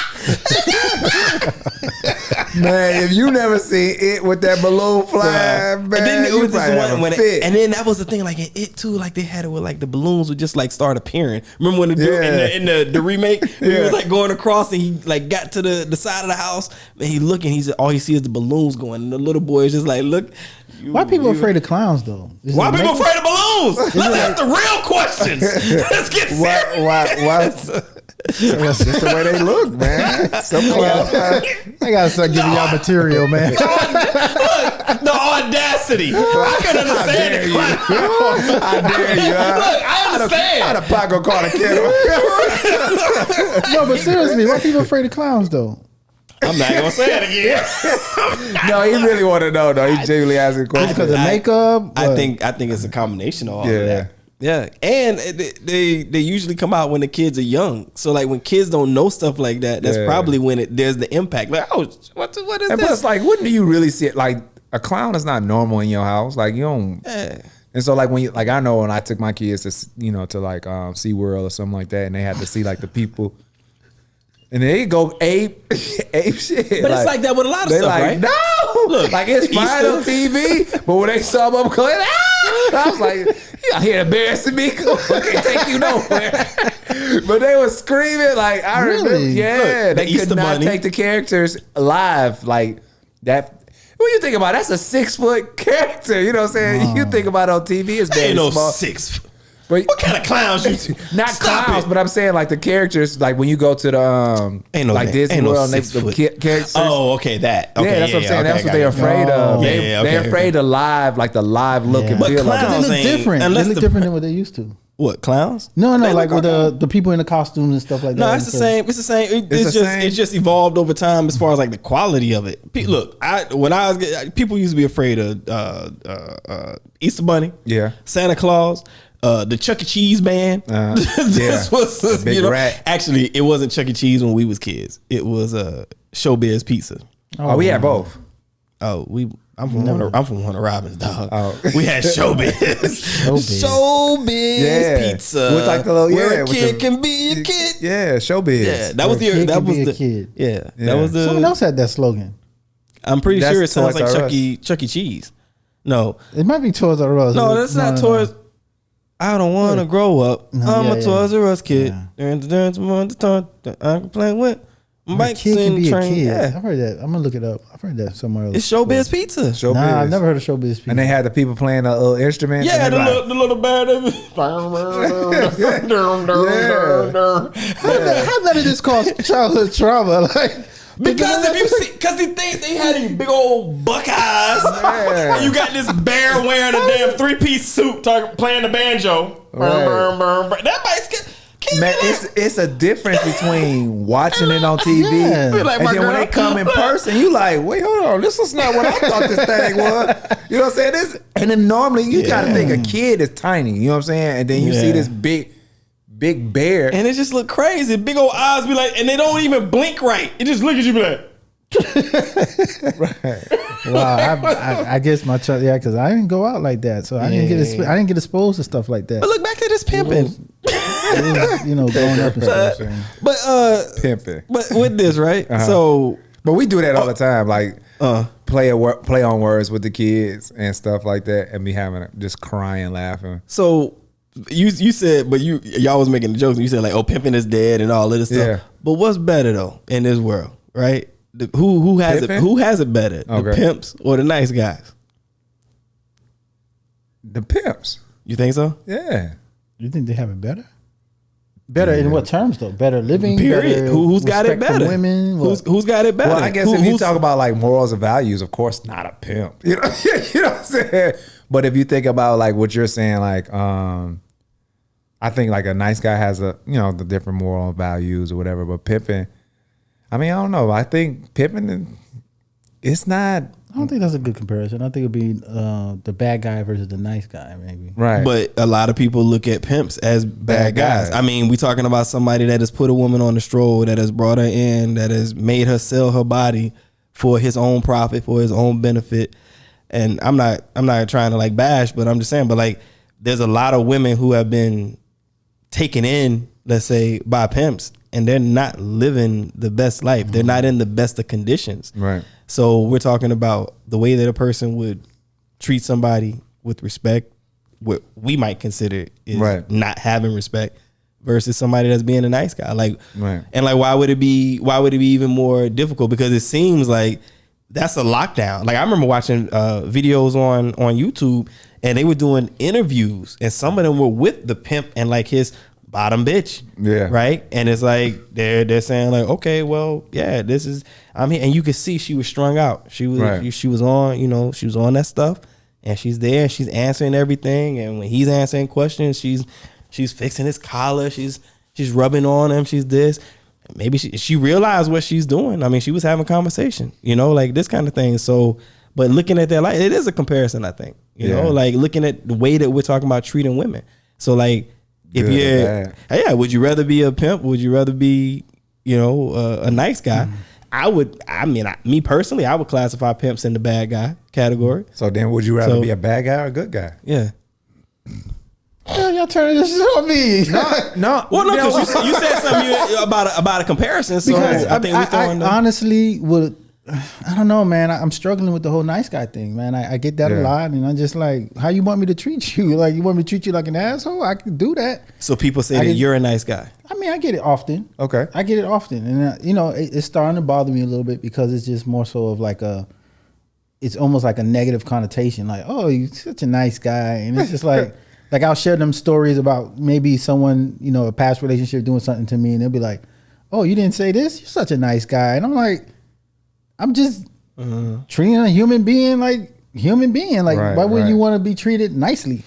[SPEAKER 3] Man, if you never seen it with that balloon flying, man,
[SPEAKER 1] And then it
[SPEAKER 3] you
[SPEAKER 1] was this
[SPEAKER 3] probably have
[SPEAKER 1] one
[SPEAKER 3] a
[SPEAKER 1] when
[SPEAKER 3] fit.
[SPEAKER 1] and then that was the thing, like in it too, like they had it with like the balloons would just like start appearing. Remember when the dude in the remake, he was like going across and he like got to the side of the house and he looking, all he sees is the balloons going, and the little boy is just like, look.
[SPEAKER 2] Why people afraid of clowns though? Is
[SPEAKER 1] Why
[SPEAKER 2] it
[SPEAKER 1] people
[SPEAKER 2] make-
[SPEAKER 1] afraid of balloons? Let's ask the real questions. Let's get serious.
[SPEAKER 3] Why? That's just the way they look, man. Some clowns.
[SPEAKER 2] I gotta start giving y'all material, man.
[SPEAKER 1] Look, the audacity. I can understand it.
[SPEAKER 3] I dare you.
[SPEAKER 1] Look, I understand.
[SPEAKER 3] I'd have Paco caught a kid.
[SPEAKER 2] No, but seriously, why people afraid of clowns though?
[SPEAKER 1] I'm not gonna say it again.
[SPEAKER 3] No, he really want to know, though. He genuinely asking questions.
[SPEAKER 2] Because of makeup.
[SPEAKER 1] I
[SPEAKER 2] what?
[SPEAKER 1] think it's a combination of all
[SPEAKER 3] Yeah.
[SPEAKER 1] of that. Yeah, and they usually come out when the kids are young. So like when kids don't know stuff like that, that's
[SPEAKER 3] Yeah.
[SPEAKER 1] probably when there's the impact. Like, oh, what is
[SPEAKER 3] And
[SPEAKER 1] this?
[SPEAKER 3] plus, like, wouldn't you really see it? Like, a clown is not normal in your house. Like, you don't.
[SPEAKER 1] Yeah.
[SPEAKER 3] And so like when you, like I know when I took my kids to to like SeaWorld or something like that, and they had to see like the people, and they go ape shit.
[SPEAKER 1] But it's like that with a lot of stuff,
[SPEAKER 3] like,
[SPEAKER 1] right?
[SPEAKER 3] No,
[SPEAKER 1] Look,
[SPEAKER 3] like it's fine on TV, but when they saw them going, I was like, you out here embarrassing me? I can't take you nowhere. But they were screaming like I remember, yeah,
[SPEAKER 1] Look,
[SPEAKER 3] they could not take the characters alive like that. What you think about? That's a 6 foot character. You know what I'm saying? You think about it on TV, it's very
[SPEAKER 1] Ain't no
[SPEAKER 3] small.
[SPEAKER 1] 6.
[SPEAKER 3] But
[SPEAKER 1] What kind of clowns you?
[SPEAKER 3] not
[SPEAKER 1] Stop
[SPEAKER 3] clowns,
[SPEAKER 1] it.
[SPEAKER 3] but I'm saying like the characters, like when you go to the
[SPEAKER 1] Ain't no
[SPEAKER 3] like
[SPEAKER 1] damn-
[SPEAKER 3] Disney
[SPEAKER 1] ain't no
[SPEAKER 3] World, and they,
[SPEAKER 1] 6
[SPEAKER 3] the
[SPEAKER 1] foot.
[SPEAKER 3] characters.
[SPEAKER 1] Oh, okay, that. Okay,
[SPEAKER 3] Yeah, that's what I'm saying.
[SPEAKER 1] okay,
[SPEAKER 3] That's
[SPEAKER 1] I
[SPEAKER 3] what
[SPEAKER 1] got
[SPEAKER 3] they're
[SPEAKER 1] it.
[SPEAKER 3] afraid of.
[SPEAKER 2] Oh.
[SPEAKER 3] They're afraid of live, like the live look and
[SPEAKER 2] But
[SPEAKER 3] feel of it.
[SPEAKER 1] clowns-
[SPEAKER 2] They look
[SPEAKER 1] ain't-
[SPEAKER 2] different. They
[SPEAKER 1] unless
[SPEAKER 2] look
[SPEAKER 1] the-
[SPEAKER 2] different than what they used to.
[SPEAKER 1] What, clowns?
[SPEAKER 2] No,
[SPEAKER 1] They
[SPEAKER 2] like
[SPEAKER 1] look
[SPEAKER 2] with the people in the costumes and stuff like that.
[SPEAKER 1] No, it's the same. It's the same. It's just evolved over time as far as like the quality of it. Look, when I was people used to be afraid of Easter Bunny,
[SPEAKER 3] Yeah.
[SPEAKER 1] Santa Claus, the Chuck E. Cheese band. This was
[SPEAKER 3] The big rat.
[SPEAKER 1] Actually, it wasn't Chuck E. Cheese when we was kids. It was Showbiz Pizza.
[SPEAKER 3] Oh, we had both.
[SPEAKER 1] Oh, I'm from Warner Robins, dog.
[SPEAKER 3] Oh.
[SPEAKER 1] We had Showbiz. Showbiz
[SPEAKER 3] Yeah.
[SPEAKER 1] Pizza.
[SPEAKER 3] With like the little-
[SPEAKER 1] where
[SPEAKER 3] yeah,
[SPEAKER 1] a
[SPEAKER 3] with
[SPEAKER 1] kid
[SPEAKER 3] the-
[SPEAKER 1] can be a kid.
[SPEAKER 3] Yeah, showbiz.
[SPEAKER 1] Yeah, that was
[SPEAKER 2] Where a
[SPEAKER 1] the
[SPEAKER 2] kid
[SPEAKER 1] that
[SPEAKER 2] can
[SPEAKER 1] was
[SPEAKER 2] be a
[SPEAKER 1] the
[SPEAKER 2] kid.
[SPEAKER 1] yeah,
[SPEAKER 3] Yeah.
[SPEAKER 1] that was
[SPEAKER 2] Someone
[SPEAKER 1] the.
[SPEAKER 2] else had that slogan.
[SPEAKER 1] I'm pretty
[SPEAKER 3] That's
[SPEAKER 1] sure it sounds
[SPEAKER 3] Toys
[SPEAKER 1] like
[SPEAKER 3] R Us.
[SPEAKER 1] Chuck E. Cheese. No,
[SPEAKER 2] It might be Toys R Us.
[SPEAKER 1] no, that's not Toys. I don't want to grow up.
[SPEAKER 2] No,
[SPEAKER 1] I'm
[SPEAKER 2] yeah,
[SPEAKER 1] a Toys R Us kid.
[SPEAKER 2] Yeah.
[SPEAKER 1] I can play with
[SPEAKER 2] A
[SPEAKER 1] bikes
[SPEAKER 2] kid can
[SPEAKER 1] and
[SPEAKER 2] be a
[SPEAKER 1] train.
[SPEAKER 2] kid.
[SPEAKER 1] Yeah,
[SPEAKER 2] I've heard that. I'm gonna look it up. I've heard that somewhere else.
[SPEAKER 1] it's Showbiz Pizza.
[SPEAKER 3] Showbiz.
[SPEAKER 2] Nah, I've never heard of Showbiz Pizza.
[SPEAKER 3] And they had the people playing a little instrument.
[SPEAKER 1] Yeah,
[SPEAKER 3] and
[SPEAKER 1] the
[SPEAKER 3] they're like,
[SPEAKER 1] little bad.
[SPEAKER 2] How none of this caused childhood trauma? Like
[SPEAKER 1] Because if you see, because they had these big old buck eyes.
[SPEAKER 3] Yeah.
[SPEAKER 1] And you got this bear wearing a damn 3-piece suit playing the banjo.
[SPEAKER 3] Right.
[SPEAKER 1] That might scare.
[SPEAKER 3] Man, it's a difference between watching it on TV
[SPEAKER 2] Yeah.
[SPEAKER 1] Feel like
[SPEAKER 3] and
[SPEAKER 1] my
[SPEAKER 3] then when
[SPEAKER 1] girl.
[SPEAKER 3] they come in person, you like, wait, hold on, this is not what I thought this thing was. You know what I'm saying? And then normally you gotta think a kid is tiny. You know what I'm saying? And then you see
[SPEAKER 1] Yeah.
[SPEAKER 3] this big bear.
[SPEAKER 1] And it just look crazy. Big old eyes be like, and they don't even blink right. It just look at you be like.
[SPEAKER 2] wow, I guess my child, yeah, because I didn't go out like that, so I didn't get exposed to stuff like that.
[SPEAKER 1] But look back to this pimping.
[SPEAKER 2] It was, growing up and stuff.
[SPEAKER 1] But
[SPEAKER 3] Pimping.
[SPEAKER 1] but with this right, so
[SPEAKER 3] But we do that all the time, like
[SPEAKER 1] uh,
[SPEAKER 3] play on words with the kids and stuff like that, and be having just crying, laughing.
[SPEAKER 1] so you said, but y'all was making the jokes. And you said like, oh, pimping is dead and all of this stuff.
[SPEAKER 3] Yeah.
[SPEAKER 1] But what's better though in this world, right? Who has
[SPEAKER 3] Pimping?
[SPEAKER 1] it? Who has it better, the
[SPEAKER 3] Okay.
[SPEAKER 1] pimps or the nice guys?
[SPEAKER 3] The pimps,
[SPEAKER 1] You think so?
[SPEAKER 3] yeah.
[SPEAKER 2] You think they have it better? Better in what terms though? Better living.
[SPEAKER 1] Period.
[SPEAKER 2] Better
[SPEAKER 1] Who's got it
[SPEAKER 2] respect for
[SPEAKER 1] better?
[SPEAKER 2] Women. What?
[SPEAKER 1] Who's got it better?
[SPEAKER 3] Well, I guess if you talk about like morals and values, of course, not a pimp. You know, you know what I'm saying. But if you think about like what you're saying, like I think like a nice guy has the different moral values or whatever. But pimping, I mean, I don't know. I think pimping, it's not
[SPEAKER 2] I don't think that's a good comparison. I think it'd be the bad guy versus the nice guy, maybe.
[SPEAKER 3] right.
[SPEAKER 1] But a lot of people look at pimps as bad
[SPEAKER 3] Bad
[SPEAKER 1] guys.
[SPEAKER 3] guys.
[SPEAKER 1] I mean, we talking about somebody that has put a woman on the stroll, that has brought her in, that has made her sell her body for his own profit, for his own benefit. And I'm not trying to like bash, but I'm just saying, but like there's a lot of women who have been taken in, let's say, by pimps, and they're not living the best life. They're not in the best of conditions.
[SPEAKER 3] Right.
[SPEAKER 1] So we're talking about the way that a person would treat somebody with respect, what we might consider is
[SPEAKER 3] Right.
[SPEAKER 1] not having respect, versus somebody that's being a nice guy. Like,
[SPEAKER 3] Right.
[SPEAKER 1] and like, why would it be even more difficult? Because it seems like that's a lockdown. Like I remember watching videos on YouTube, and they were doing interviews, and some of them were with the pimp and like his bottom bitch.
[SPEAKER 3] Yeah.
[SPEAKER 1] Right. And it's like they're saying like, okay, well, yeah, this is I'm here, and you could see she was strung out. She was
[SPEAKER 3] Right.
[SPEAKER 1] she was on, she was on that stuff, and she's there and she's answering everything. And when he's answering questions, she's fixing his collar, she's rubbing on him, she's this. Maybe she realized what she's doing. I mean, she was having conversation, like this kind of thing. So, but looking at that, like it is a comparison, I think. You know, like looking at the way that we're talking about treating women. So like if
[SPEAKER 3] Good or
[SPEAKER 1] you're
[SPEAKER 3] bad.
[SPEAKER 1] would you rather be a pimp? Would you rather be, a nice guy? Me personally, I would classify pimps in the bad guy category.
[SPEAKER 3] So then, would you rather
[SPEAKER 1] So-
[SPEAKER 3] be a bad guy or a good guy?
[SPEAKER 1] Yeah.
[SPEAKER 2] Yeah, y'all turning this on me.
[SPEAKER 3] No,
[SPEAKER 1] Well, no, because you said something about a comparison. So
[SPEAKER 2] Because
[SPEAKER 1] I think we throwing
[SPEAKER 2] I honestly would. I don't know, man. I'm struggling with the whole nice guy thing, man. I get that a
[SPEAKER 3] Yeah.
[SPEAKER 2] lot, and I'm just like, how you want me to treat you? Like, you want me to treat you like an asshole? I can do that.
[SPEAKER 1] So people say
[SPEAKER 2] I
[SPEAKER 1] that
[SPEAKER 2] didn't-
[SPEAKER 1] you're a nice guy.
[SPEAKER 2] I mean, I get it often.
[SPEAKER 3] Okay.
[SPEAKER 2] I get it often, and you know, it's starting to bother me a little bit because it's just more so of like it's almost like a negative connotation. Like, oh, you're such a nice guy, and it's just like, like I'll share them stories about maybe someone, you know, a past relationship doing something to me, and they'll be like, oh, you didn't say this? You're such a nice guy, and I'm like, I'm just treating a human being like human being. Like,
[SPEAKER 3] Right,
[SPEAKER 2] why wouldn't
[SPEAKER 3] right.
[SPEAKER 2] you want to be treated nicely?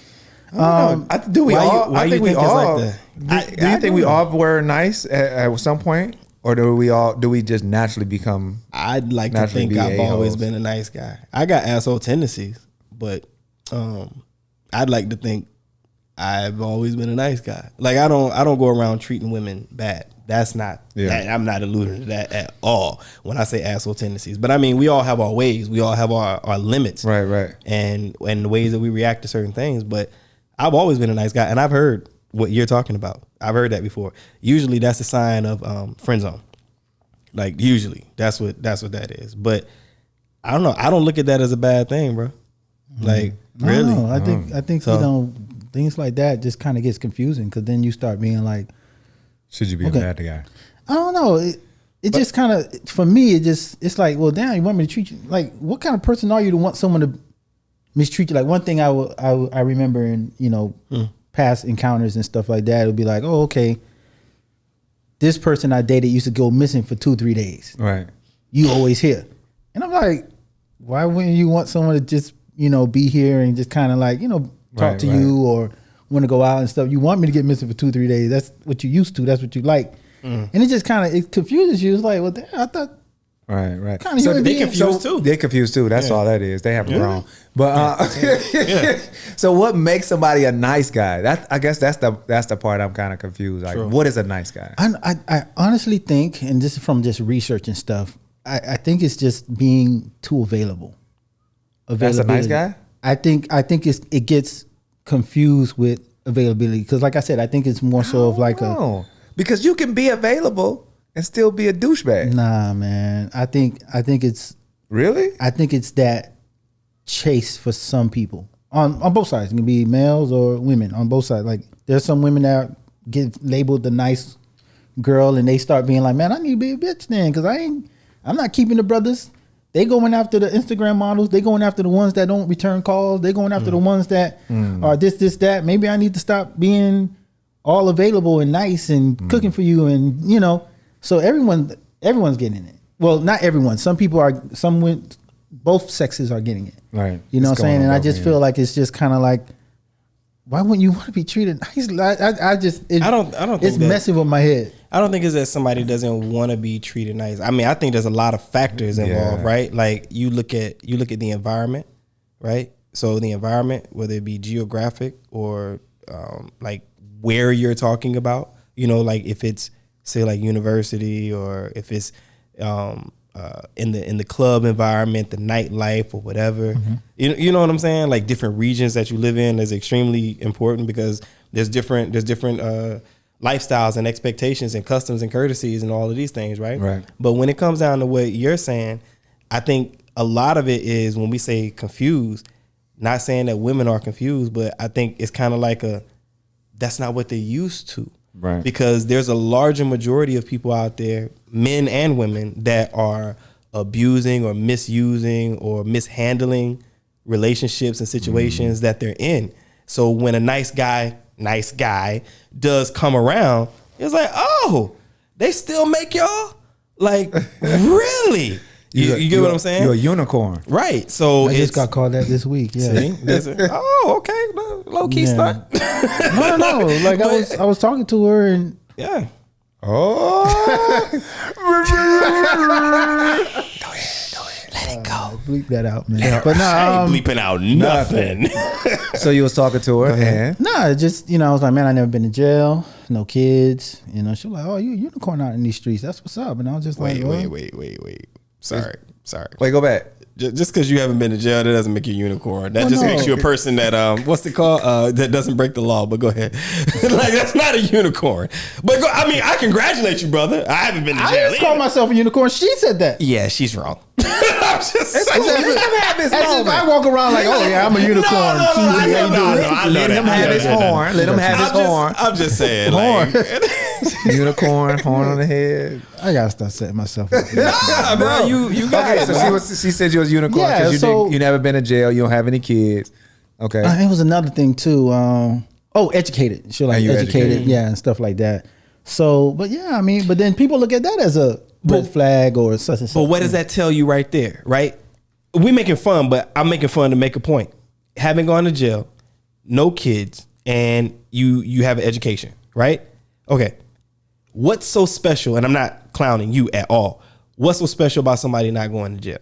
[SPEAKER 3] Do we
[SPEAKER 1] why you-
[SPEAKER 3] all?
[SPEAKER 1] why
[SPEAKER 3] I
[SPEAKER 1] you
[SPEAKER 3] think we
[SPEAKER 1] think it's like
[SPEAKER 3] all.
[SPEAKER 1] that?
[SPEAKER 3] Do you think we all were nice at some point, or do we just naturally become?
[SPEAKER 1] I'd like to
[SPEAKER 3] Naturally
[SPEAKER 1] think
[SPEAKER 3] be
[SPEAKER 1] I've always
[SPEAKER 3] a-holes.
[SPEAKER 1] been a nice guy. I got asshole tendencies, but I'd like to think I've always been a nice guy. Like I don't go around treating women bad. That's not.
[SPEAKER 3] Yeah.
[SPEAKER 1] I'm not alluding to that at all when I say asshole tendencies. But I mean, we all have our ways. We all have our limits.
[SPEAKER 3] Right.
[SPEAKER 1] And the ways that we react to certain things. But I've always been a nice guy, and I've heard what you're talking about. I've heard that before. Usually, that's a sign of friend zone. Like usually, that's what that is. But I don't know. I don't look at that as a bad thing, bro. Like really,
[SPEAKER 2] No, I think
[SPEAKER 1] So-
[SPEAKER 2] you know, things like that just kind of gets confusing because then you start being like,
[SPEAKER 3] Should you be
[SPEAKER 2] Okay.
[SPEAKER 3] a bad guy?
[SPEAKER 2] I don't know. It just kind of, for me, it's like, well, damn, you want me to treat you like, what kind of person are you to want someone to mistreat you? Like one thing I remember in, you know, past encounters and stuff like that, it would be like, oh, okay, this person I dated used to go missing for 2-3 days.
[SPEAKER 3] Right.
[SPEAKER 2] You always here. And I'm like, why wouldn't you want someone to just, you know, be here and just kind of like, you know, talk
[SPEAKER 3] Right,
[SPEAKER 2] to
[SPEAKER 3] right.
[SPEAKER 2] you or want to go out and stuff? You want me to get missing for 2-3 days. That's what you used to. That's what you like. And it just kind of, it confuses you. It's like, well, damn, I thought,
[SPEAKER 3] Right.
[SPEAKER 2] Kind of human
[SPEAKER 1] they
[SPEAKER 2] being.
[SPEAKER 1] confused too.
[SPEAKER 3] They're confused too. That's all that is. They haven't grown. But
[SPEAKER 1] Yeah.
[SPEAKER 3] so what makes somebody a nice guy? I guess that's the part I'm kind of confused. Like,
[SPEAKER 1] True.
[SPEAKER 3] what is a nice guy?
[SPEAKER 2] I honestly think, and this is from just research and stuff, I think it's just being too available.
[SPEAKER 3] That's a nice
[SPEAKER 2] Availability.
[SPEAKER 3] guy?
[SPEAKER 2] I think it gets confused with availability because, like I said, I think it's more so of like a
[SPEAKER 3] Oh, because you can be available and still be a douchebag.
[SPEAKER 2] nah, man. I think it's
[SPEAKER 3] Really?
[SPEAKER 2] that chase for some people on both sides. It can be males or women on both sides. Like there's some women that get labeled the nice girl and they start being like, man, I need to be a bitch then because I'm not keeping the brothers. They going after the Instagram models. They going after the ones that don't return calls. They going after the ones that are this, that. Maybe I need to stop being all available and nice and cooking for you and you know. So everyone's getting it. Well, not everyone. Some people are. Both sexes are getting it.
[SPEAKER 3] Right.
[SPEAKER 2] You know
[SPEAKER 3] It's
[SPEAKER 2] what I'm saying?
[SPEAKER 3] going
[SPEAKER 2] And
[SPEAKER 3] on
[SPEAKER 2] I
[SPEAKER 3] both
[SPEAKER 2] just
[SPEAKER 3] ends.
[SPEAKER 2] feel like it's just kind of like, why wouldn't you want to be treated nice? I
[SPEAKER 1] don't think
[SPEAKER 2] it's
[SPEAKER 1] that-
[SPEAKER 2] messing with my head.
[SPEAKER 1] I don't think it's that somebody doesn't want to be treated nice. I mean, I think there's a lot of factors involved,
[SPEAKER 3] Yeah.
[SPEAKER 1] right? Like you look at the environment, right? So the environment, whether it be geographic or like where you're talking about, you know, like if it's say like university or if it's in the club environment, the nightlife or whatever, you know what I'm saying? Like different regions that you live in is extremely important because there's different lifestyles and expectations and customs and courtesies and all of these things, right?
[SPEAKER 3] Right.
[SPEAKER 1] But when it comes down to what you're saying, I think a lot of it is when we say confused, not saying that women are confused, but I think it's kind of like that's not what they're used to.
[SPEAKER 3] Right.
[SPEAKER 1] Because there's a larger majority of people out there, men and women, that are abusing or misusing or mishandling relationships and situations that they're in. So when a nice guy does come around, it's like, oh, they still make y'all? Like, really? You get what I'm saying?
[SPEAKER 3] You're a unicorn.
[SPEAKER 1] Right. So
[SPEAKER 2] I
[SPEAKER 1] it's
[SPEAKER 2] just got called that this week. Yeah.
[SPEAKER 1] See? Oh, okay. Low key
[SPEAKER 2] Yeah.
[SPEAKER 1] stunt.
[SPEAKER 2] No. Like I was talking to her and
[SPEAKER 1] Yeah.
[SPEAKER 3] Oh.
[SPEAKER 2] bleep that out, man. But no,
[SPEAKER 1] I ain't bleeping out nothing.
[SPEAKER 3] So you was talking to her and
[SPEAKER 2] no, just I was like, man, I never been to jail, no kids. You know, she was like, oh, you a unicorn out in these streets. That's what's up. And I was just like, well,
[SPEAKER 1] Wait. Sorry.
[SPEAKER 3] wait, go back.
[SPEAKER 1] Just because you haven't been to jail, that doesn't make you a unicorn. That
[SPEAKER 2] Well,
[SPEAKER 1] just
[SPEAKER 2] no.
[SPEAKER 1] makes you a person that what's it called? That doesn't break the law. But go ahead. Like that's not a unicorn. But I mean, I congratulate you, brother. I haven't been to
[SPEAKER 2] I
[SPEAKER 1] jail.
[SPEAKER 2] just call myself a unicorn. She said that.
[SPEAKER 1] Yeah, she's wrong. I'm just saying.
[SPEAKER 2] As if I walk around like, oh yeah, I'm a unicorn.
[SPEAKER 3] Let him have his horn. Let him have his horn.
[SPEAKER 1] I'm just saying.
[SPEAKER 2] Horn.
[SPEAKER 3] Unicorn, horn on the head.
[SPEAKER 2] I gotta start setting myself up.
[SPEAKER 1] Nah, bro, you got
[SPEAKER 3] Okay,
[SPEAKER 1] it.
[SPEAKER 3] so she said you was a unicorn
[SPEAKER 2] Yeah,
[SPEAKER 3] because
[SPEAKER 2] so-
[SPEAKER 3] you never been to jail. You don't have any kids. Okay.
[SPEAKER 2] It was another thing too. Educated. She like
[SPEAKER 3] And you
[SPEAKER 2] educated,
[SPEAKER 3] educated.
[SPEAKER 2] yeah, and stuff like that. So, but yeah, I mean, but then people look at that as a red flag or such and such.
[SPEAKER 1] But what does that tell you right there, right? We making fun, but I'm making fun to make a point. Having gone to jail, no kids, and you have an education, right? Okay. What's so special? And I'm not clowning you at all. What's so special about somebody not going to jail?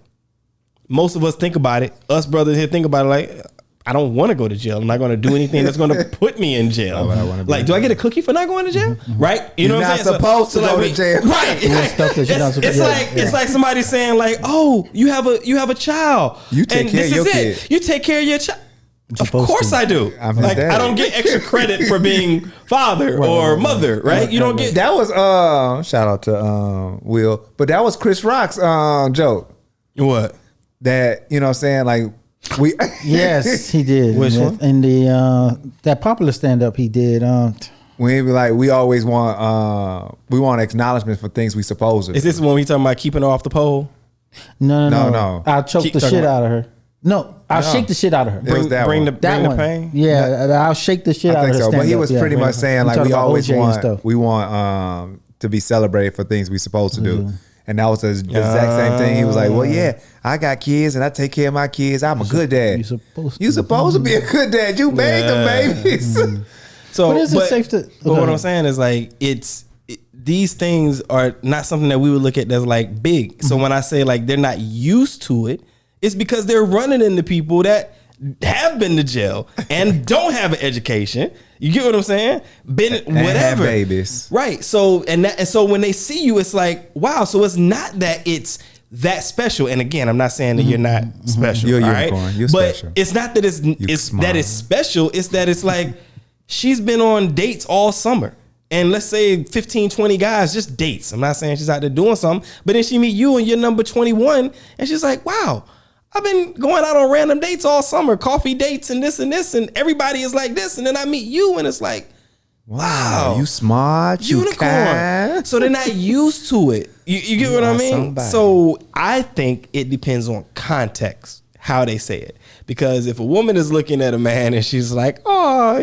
[SPEAKER 1] Most of us think about it. Us brothers here think about it like, I don't want to go to jail. I'm not going to do anything that's going to put me in jail.
[SPEAKER 3] Why would I wanna be
[SPEAKER 1] Like,
[SPEAKER 3] in
[SPEAKER 1] do I get a cookie for not going to jail? Right? You know
[SPEAKER 3] You're
[SPEAKER 1] what I'm
[SPEAKER 3] not
[SPEAKER 1] saying?
[SPEAKER 3] supposed to go to jail.
[SPEAKER 1] Right.
[SPEAKER 2] Doing stuff that you're not supposed-
[SPEAKER 1] It's
[SPEAKER 2] yeah,
[SPEAKER 1] like
[SPEAKER 2] yeah.
[SPEAKER 1] it's like somebody saying like, oh, you have a child.
[SPEAKER 3] You take
[SPEAKER 1] and
[SPEAKER 3] care
[SPEAKER 1] this
[SPEAKER 3] of your
[SPEAKER 1] is
[SPEAKER 3] kid.
[SPEAKER 1] it. You take care of your child. Of
[SPEAKER 2] supposed
[SPEAKER 1] course
[SPEAKER 2] to.
[SPEAKER 1] I do.
[SPEAKER 3] I'm his
[SPEAKER 1] Like
[SPEAKER 3] daddy.
[SPEAKER 1] I don't get extra credit for being father or mother, right? You don't get
[SPEAKER 3] That was shout out to Will, but that was Chris Rock's joke.
[SPEAKER 1] what?
[SPEAKER 3] That you know what I'm saying, like we
[SPEAKER 2] Yes, he did.
[SPEAKER 1] Which
[SPEAKER 2] And
[SPEAKER 1] one?
[SPEAKER 2] In the that popular stand up he did.
[SPEAKER 3] we be like we always want acknowledgement for things we supposed to.
[SPEAKER 1] Is this when we talking about keeping her off the pole?
[SPEAKER 3] No.
[SPEAKER 2] I'll choke
[SPEAKER 1] Keep
[SPEAKER 2] the
[SPEAKER 1] talking
[SPEAKER 2] shit
[SPEAKER 1] about-
[SPEAKER 2] out of her. No, I'll shake the shit out of her.
[SPEAKER 3] It was that
[SPEAKER 1] bring
[SPEAKER 3] one.
[SPEAKER 1] the
[SPEAKER 2] That
[SPEAKER 1] bring
[SPEAKER 2] one.
[SPEAKER 1] the pain.
[SPEAKER 2] Yeah, I'll shake the shit
[SPEAKER 3] I
[SPEAKER 2] out
[SPEAKER 3] think
[SPEAKER 2] of her.
[SPEAKER 3] so, but he
[SPEAKER 2] stand-up.
[SPEAKER 3] was
[SPEAKER 2] Yeah,
[SPEAKER 3] pretty
[SPEAKER 2] bring
[SPEAKER 3] much
[SPEAKER 2] her.
[SPEAKER 3] saying like
[SPEAKER 2] talk
[SPEAKER 3] we
[SPEAKER 2] about
[SPEAKER 3] always
[SPEAKER 2] OJ and stuff.
[SPEAKER 3] want to be celebrated for things we supposed to do.
[SPEAKER 2] Mm-hmm.
[SPEAKER 3] And that was the exact same thing. He was like, "Well, yeah, I got kids and I take care of my kids. I'm a good dad.
[SPEAKER 2] you supposed to.
[SPEAKER 3] You supposed to be a good dad. You made them babies."
[SPEAKER 1] So,
[SPEAKER 2] But is it safe to-
[SPEAKER 1] But what
[SPEAKER 2] okay.
[SPEAKER 1] I'm saying is like these things are not something that we would look at as like big. So when I say like they're not used to it, it's because they're running into people that have been to jail and don't have an education. You get what I'm saying? Been
[SPEAKER 3] And have
[SPEAKER 1] whatever
[SPEAKER 3] babies.
[SPEAKER 1] right? So and so when they see you, it's like wow. So it's not that it's that special. And again, I'm not saying that you're not special.
[SPEAKER 3] You're a
[SPEAKER 1] all right?
[SPEAKER 3] unicorn. You're
[SPEAKER 1] but
[SPEAKER 3] special.
[SPEAKER 1] it's not that it's that it's special. It's that it's like she's been on dates all summer. And let's say 15, 20 guys, just dates. I'm not saying she's out there doing something, but then she meet you and you're number 21 and she's like, wow, I've been going out on random dates all summer, coffee dates and this, and everybody is like this. And then I meet you and it's like, wow,
[SPEAKER 3] You smart, you
[SPEAKER 1] unicorn.
[SPEAKER 3] kind.
[SPEAKER 1] So they're not used to it. You get what I
[SPEAKER 3] are
[SPEAKER 1] mean?
[SPEAKER 3] somebody.
[SPEAKER 1] So I think it depends on context, how they say it. Because if a woman is looking at a man and she's like, oh,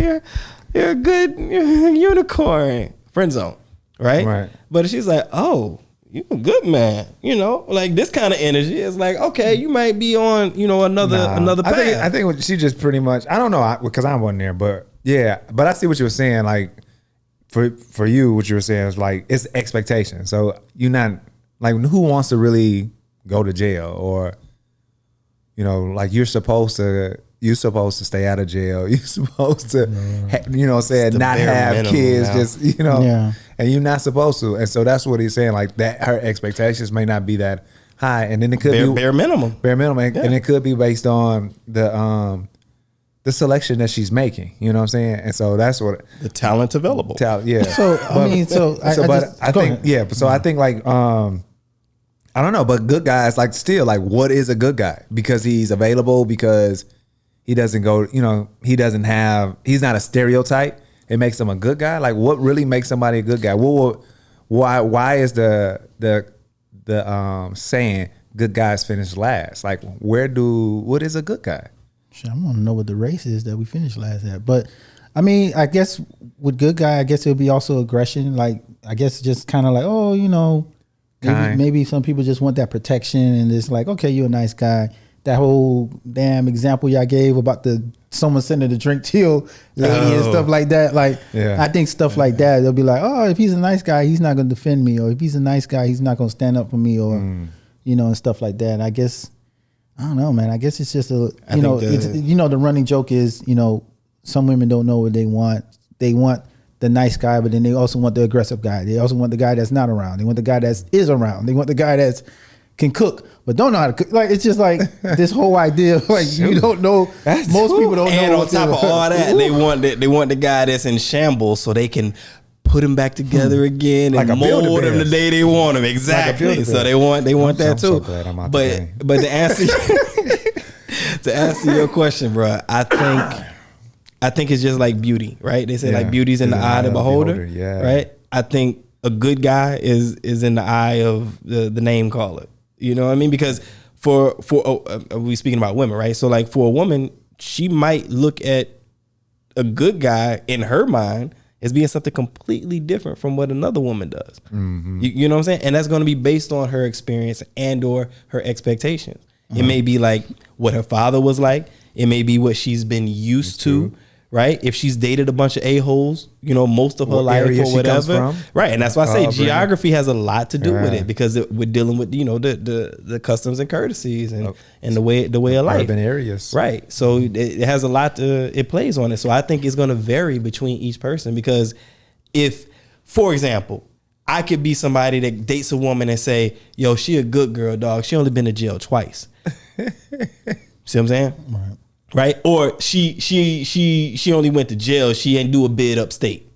[SPEAKER 1] you're a good unicorn, friend zone, right?
[SPEAKER 3] Right.
[SPEAKER 1] But if she's like, oh, you a good man, like this kind of energy is like, okay, you might be on, another path.
[SPEAKER 3] I think what she just pretty much. I don't know because I wasn't there, but yeah. But I see what you were saying. Like for you, what you were saying is like it's expectation. So you're not like who wants to really go to jail or like you're supposed to stay out of jail. You're supposed to, say
[SPEAKER 1] the
[SPEAKER 3] not
[SPEAKER 1] bare
[SPEAKER 3] have
[SPEAKER 1] minimum
[SPEAKER 3] kids.
[SPEAKER 1] now.
[SPEAKER 3] Just
[SPEAKER 2] Yeah.
[SPEAKER 3] and you're not supposed to. And so that's what he's saying. Like that, her expectations may not be that high, and then it could be
[SPEAKER 1] bare minimum.
[SPEAKER 3] bare minimum, and it could be based on the selection that she's making. You know what I'm saying? And so that's what.
[SPEAKER 1] The talent available.
[SPEAKER 3] Yeah.
[SPEAKER 2] So I mean,
[SPEAKER 3] I think like I don't know, but good guys like still like what is a good guy? Because he's available, because he doesn't go, he's not a stereotype. It makes him a good guy. Like what really makes somebody a good guy? Why is the saying good guys finish last? Like what is a good guy?
[SPEAKER 2] Shit, I want to know what the race is that we finished last at. But I mean, I guess with good guy, I guess it'll be also aggression. Like I guess just kind of like,
[SPEAKER 3] Kind.
[SPEAKER 2] maybe some people just want that protection, and it's like, okay, you're a nice guy. That whole damn example y'all gave about someone sending the drink to your lady and stuff like that. Like,
[SPEAKER 3] Yeah.
[SPEAKER 2] I think stuff like that, they'll be like, oh, if he's a nice guy, he's not going to defend me, or if he's a nice guy, he's not going to stand up for me, or and stuff like that. I guess I don't know, man. I guess it's just the running joke is, some women don't know what they want. They want the nice guy, but then they also want the aggressive guy. They also want the guy that's not around. They want the guy that is around. They want the guy that's can cook, but don't know how to cook. Like it's just like this whole idea. Like you don't know. Most people don't know.
[SPEAKER 1] And on
[SPEAKER 2] what
[SPEAKER 1] top of all that, they want the guy that's in shambles so they can put him back together again
[SPEAKER 3] Like
[SPEAKER 1] and
[SPEAKER 3] a
[SPEAKER 1] mold him
[SPEAKER 3] Build-A-Bear.
[SPEAKER 1] the day they want him. Exactly.
[SPEAKER 3] Build-A-Bear.
[SPEAKER 1] So they want that
[SPEAKER 3] I'm
[SPEAKER 1] too.
[SPEAKER 3] so glad I'm out the game.
[SPEAKER 1] But to answer to answer your question, bro, I think it's just like beauty, right? They say
[SPEAKER 3] Yeah.
[SPEAKER 1] like beauty's in the eye of the beholder.
[SPEAKER 3] Yeah.
[SPEAKER 1] Right. I think a good guy is in the eye of the name caller. You know what I mean? Because we speaking about women, right? So like for a woman, she might look at a good guy in her mind as being something completely different from what another woman does.
[SPEAKER 3] Mm-hmm.
[SPEAKER 1] You know what I'm saying? And that's going to be based on her experience and or her expectations. It may be like what her father was like. It may be what she's been used to. Right, if she's dated a bunch of a-holes, you know, most of her
[SPEAKER 3] What
[SPEAKER 1] life
[SPEAKER 3] area
[SPEAKER 1] or
[SPEAKER 3] she comes
[SPEAKER 1] whatever,
[SPEAKER 3] from.
[SPEAKER 1] right, and that's why I say
[SPEAKER 3] Bring it.
[SPEAKER 1] geography has a lot to do with
[SPEAKER 3] Right.
[SPEAKER 1] it because we're dealing with the customs and courtesies and the way of life,
[SPEAKER 3] Urban areas.
[SPEAKER 1] right? So it has a lot it plays on it. So I think it's going to vary between each person because if, for example, I could be somebody that dates a woman and say, "Yo, she a good girl, dog. She only been to jail twice." See what I'm saying? Right. Or she only went to jail. She ain't do a bid upstate.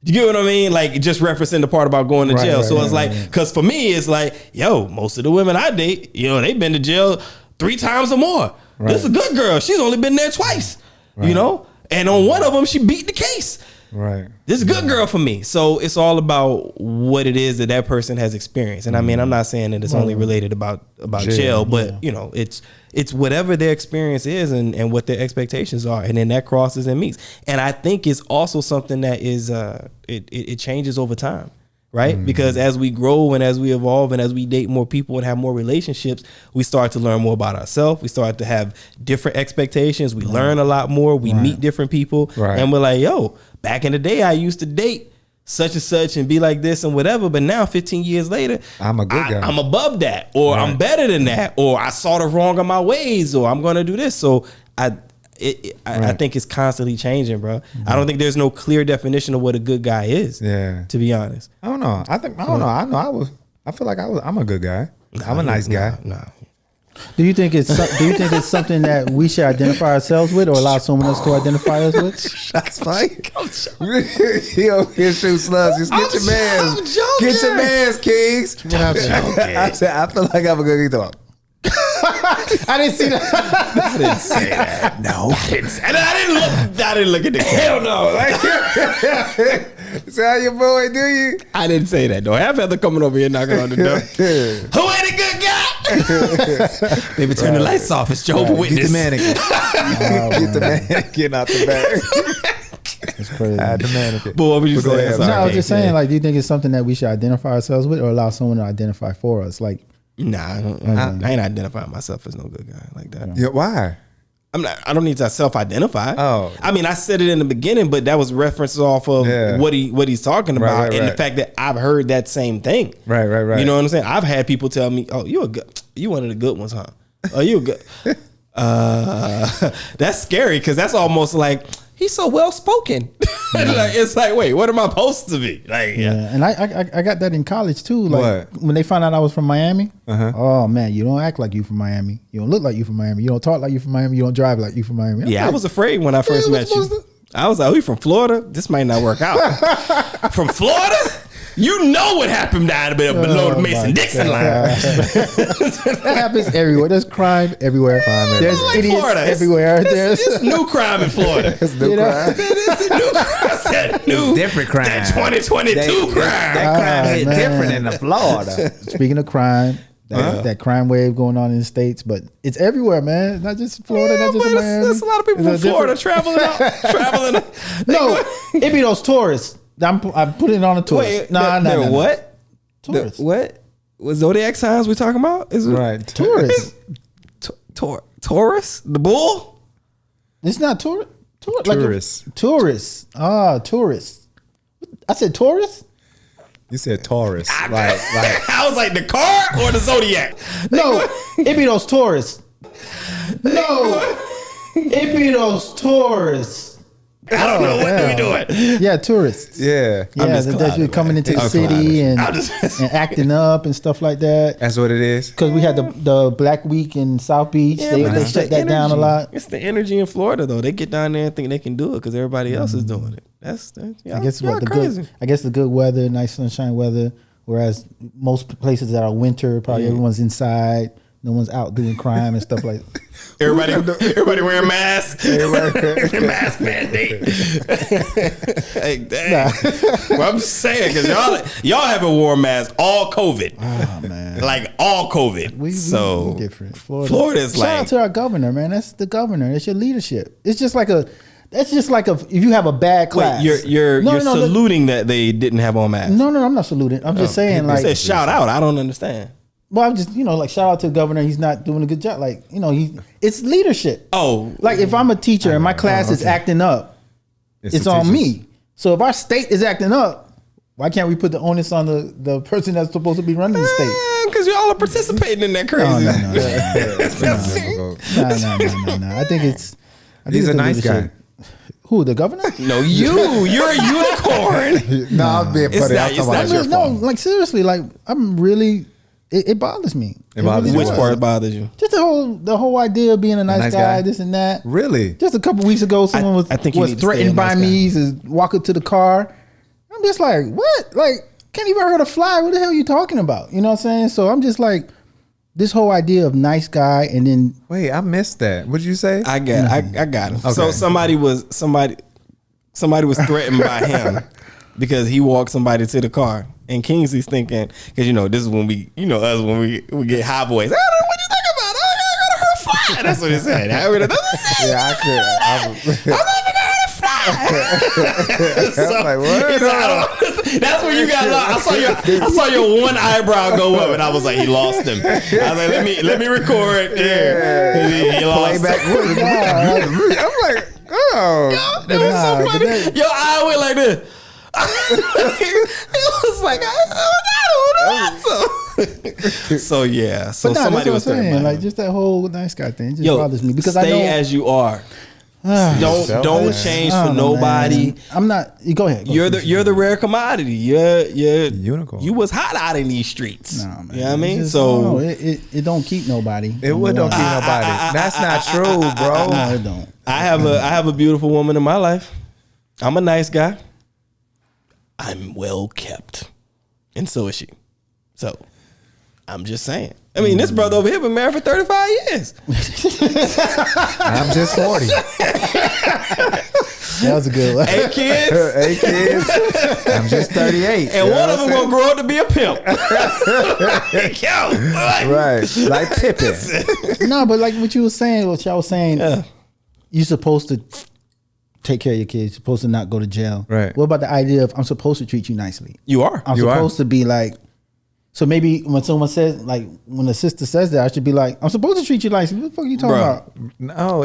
[SPEAKER 1] You get what I mean? Like just referencing the part about going to jail. So it's like, because for me, it's like, yo, most of the women I date, you know, they've been to jail 3 times or more. This is a good girl. She's only been there twice, you know? And on one of them, she beat the case.
[SPEAKER 3] Right.
[SPEAKER 1] This is a good girl for me. So it's all about what it is that person has experienced. And I mean, I'm not saying that it's only related about jail, but you know, it's whatever their experience is and what their expectations are. And then that crosses and meets. And I think it's also something that is, it changes over time. Right? Because as we grow and as we evolve and as we date more people and have more relationships, we start to learn more about ourselves. We start to have different expectations. We learn a lot more. We meet different people.
[SPEAKER 3] Right.
[SPEAKER 1] And we're like, yo, back in the day, I used to date such and such and be like this and whatever. But now 15 years later,
[SPEAKER 3] I'm a good guy.
[SPEAKER 1] I'm above that, or I'm better than that, or I saw the wrong of my ways, or I'm going to do this. So I think it's constantly changing, bro. I don't think there's no clear definition of what a good guy is.
[SPEAKER 3] Yeah.
[SPEAKER 1] To be honest.
[SPEAKER 3] I don't know. I don't know. I feel like I'm a good guy. I'm a nice guy.
[SPEAKER 1] No.
[SPEAKER 2] Do you think it's something that we should identify ourselves with, or allow someone else to identify us with?
[SPEAKER 3] That's Mike. He over here shoot slugs. Just get your mans.
[SPEAKER 1] I'm joking.
[SPEAKER 3] Get your mans, Kings. I said I feel like I'm a good guy.
[SPEAKER 2] I didn't see that.
[SPEAKER 1] I didn't say that.
[SPEAKER 3] No.
[SPEAKER 1] I didn't look at the camera.
[SPEAKER 3] Hell no. Like, is that how your boy do you?
[SPEAKER 1] I didn't say that though. Have Heather coming over here knocking on the door. Who ain't a good guy? Maybe turn the lights off. It's Jehovah's Witness.
[SPEAKER 3] Get the mannequin. Get the mannequin out the bag.
[SPEAKER 2] That's crazy.
[SPEAKER 3] The mannequin.
[SPEAKER 1] But what would you
[SPEAKER 3] Go
[SPEAKER 1] say?
[SPEAKER 3] ahead.
[SPEAKER 2] No, I was
[SPEAKER 1] Okay,
[SPEAKER 2] just saying, like, do you think it's something that we should identify ourselves with, or allow someone to identify for us? Like,
[SPEAKER 1] Nah, I ain't identifying myself as no good guy like that.
[SPEAKER 3] Yeah, why?
[SPEAKER 1] I don't need to self-identify.
[SPEAKER 3] Oh.
[SPEAKER 1] I mean, I said it in the beginning, but that was references off of what he's talking about,
[SPEAKER 3] Right,
[SPEAKER 1] and the
[SPEAKER 3] right.
[SPEAKER 1] fact that I've heard that same thing.
[SPEAKER 3] Right.
[SPEAKER 1] You know what I'm saying? I've had people tell me, "Oh, you one of the good ones, huh? Oh, you a good." That's scary because that's almost like he's so well spoken. Like it's like, wait, what am I supposed to be? Like,
[SPEAKER 2] yeah. And I got that in college too. Like
[SPEAKER 3] What?
[SPEAKER 2] when they found out I was from Miami. Oh man, you don't act like you from Miami. You don't look like you from Miami. You don't talk like you from Miami. You don't drive like you from Miami. I'm
[SPEAKER 1] Yeah, I
[SPEAKER 2] like,
[SPEAKER 1] was afraid when I first
[SPEAKER 2] Yeah,
[SPEAKER 1] met
[SPEAKER 2] what's
[SPEAKER 1] you. I was like, "Oh, you from Florida? This might not work out." From Florida? You know what happened down below the
[SPEAKER 2] Oh,
[SPEAKER 1] Mason-Dixon line.
[SPEAKER 2] that happens everywhere. There's crime everywhere. There's
[SPEAKER 1] Like
[SPEAKER 2] idiots
[SPEAKER 1] Florida.
[SPEAKER 2] everywhere.
[SPEAKER 1] It's new crime in Florida.
[SPEAKER 3] It's new
[SPEAKER 2] You know?
[SPEAKER 3] crime.
[SPEAKER 1] It's a new crime. That new
[SPEAKER 3] Different crime.
[SPEAKER 1] That 2022 crime.
[SPEAKER 3] That crime hit
[SPEAKER 2] man.
[SPEAKER 3] different in the Florida.
[SPEAKER 2] Speaking of crime, that crime wave going on in the States, but it's everywhere, man. Not just Florida, not just
[SPEAKER 1] but
[SPEAKER 2] Miami.
[SPEAKER 1] there's a lot of people from
[SPEAKER 2] It's a
[SPEAKER 1] Florida
[SPEAKER 2] different-
[SPEAKER 1] traveling out.
[SPEAKER 2] No, it be those tourists. I'm putting it on a tourist.
[SPEAKER 1] Wait,
[SPEAKER 2] No.
[SPEAKER 1] what?
[SPEAKER 2] Tourists.
[SPEAKER 1] What? Was zodiac signs we talking about? Is it
[SPEAKER 3] Right.
[SPEAKER 2] Tourists.
[SPEAKER 1] Taurus? The bull?
[SPEAKER 2] It's not tourist.
[SPEAKER 3] Tourists.
[SPEAKER 2] Tourists. Tourists. I said tourists?
[SPEAKER 3] You said Taurus. Like
[SPEAKER 1] I was like the car or the zodiac?
[SPEAKER 2] No, it be those tourists. No, it be those tourists.
[SPEAKER 1] I don't know what we doing.
[SPEAKER 2] Yeah, tourists.
[SPEAKER 3] Yeah.
[SPEAKER 2] Yeah, that you're coming into the city and acting up and stuff like that.
[SPEAKER 3] That's what it is.
[SPEAKER 2] Because we had the Black Week in South Beach. They shut that down a lot.
[SPEAKER 1] It's the energy in Florida though. They get down there and think they can do it because everybody else is doing it. That's
[SPEAKER 2] I guess the good weather, nice sunshine weather. Whereas most places that are winter, probably everyone's inside. No one's out doing crime and stuff like that.
[SPEAKER 1] Everybody wearing masks. Mask mandate. Hey, dang. Well, I'm just saying because y'all haven't worn masks all COVID.
[SPEAKER 2] Oh man,
[SPEAKER 1] like all COVID. We
[SPEAKER 2] different.
[SPEAKER 1] Florida's
[SPEAKER 2] shout out to our governor, man. That's the governor. It's your leadership. It's just like if you have a bad class.
[SPEAKER 1] Wait, you're saluting that they didn't have on masks.
[SPEAKER 2] No, I'm not saluting. I'm just saying
[SPEAKER 1] like said shout out. I don't understand.
[SPEAKER 2] Well, I'm just, like shout out to the governor. He's not doing a good job. Like, it's leadership.
[SPEAKER 1] Oh,
[SPEAKER 2] like if I'm a teacher and my class is acting up, it's on me. So if our state is acting up, why can't we put the onus on the person that's supposed to be running the state?
[SPEAKER 1] Because y'all are participating in that crazy.
[SPEAKER 2] No. I think it's.
[SPEAKER 3] He's a nice guy.
[SPEAKER 2] Who, the governor?
[SPEAKER 1] No, you're a unicorn.
[SPEAKER 3] No, I'm being funny.
[SPEAKER 2] No, like seriously, like I'm really. It bothers me.
[SPEAKER 1] Which part bothers you?
[SPEAKER 2] Just the whole idea of being a nice guy, this and that.
[SPEAKER 3] Really?
[SPEAKER 2] Just a couple weeks ago, someone was threatened by me to walk up to the car. I'm just like, what? Like, can't even hurt a fly. What the hell are you talking about? You know what I'm saying? So I'm just like, this whole idea of nice guy, and then
[SPEAKER 3] wait, I missed that. What did you say?
[SPEAKER 1] I got him. Okay. So somebody was threatened by him because he walked somebody to the car. And Kingsley's thinking, because this is when we get high voice. I don't know what you think about. I'm not gonna hurt a fly. That's what he said.
[SPEAKER 3] I could.
[SPEAKER 1] I'm not even gonna hurt a fly. So,
[SPEAKER 3] I'm like, what?
[SPEAKER 1] That's when you got lost. I saw your one eyebrow go up, and I was like, he lost him. I was like, let me record. Yeah, he lost.
[SPEAKER 3] Playback. I'm like, oh,
[SPEAKER 1] that was so funny. Your eye went like this. It was like so yeah. So somebody was saying
[SPEAKER 2] like just that whole nice guy thing just bothers me because
[SPEAKER 1] stay as you are. Don't change for nobody.
[SPEAKER 2] Man. I'm not. Go ahead.
[SPEAKER 1] You're the rare commodity. You're
[SPEAKER 3] unicorn.
[SPEAKER 1] You was hot out in these streets.
[SPEAKER 2] Nah, man.
[SPEAKER 1] You know what I mean? So
[SPEAKER 2] it don't keep nobody.
[SPEAKER 3] It would don't keep nobody. That's not true, bro.
[SPEAKER 2] No, it don't.
[SPEAKER 1] I have a beautiful woman in my life. I'm a nice guy. I'm well kept, and so is she. So, I'm just saying. I mean, this brother over here been married for 35 years.
[SPEAKER 3] I'm just 40.
[SPEAKER 2] That was a good one.
[SPEAKER 1] 8 kids.
[SPEAKER 3] I'm just 38.
[SPEAKER 1] And one of them gonna grow up to be a pimp.
[SPEAKER 3] Right, like Pippin.
[SPEAKER 2] No, but like what you were saying, what y'all was saying, you're supposed to take care of your kids. You're supposed to not go to jail.
[SPEAKER 3] Right.
[SPEAKER 2] What about the idea of I'm supposed to treat you nicely?
[SPEAKER 1] You are.
[SPEAKER 2] I'm supposed to be like. So maybe when someone says, like, when a sister says that, I should be like, I'm supposed to treat you nicely. What the fuck are you talking about?
[SPEAKER 3] No.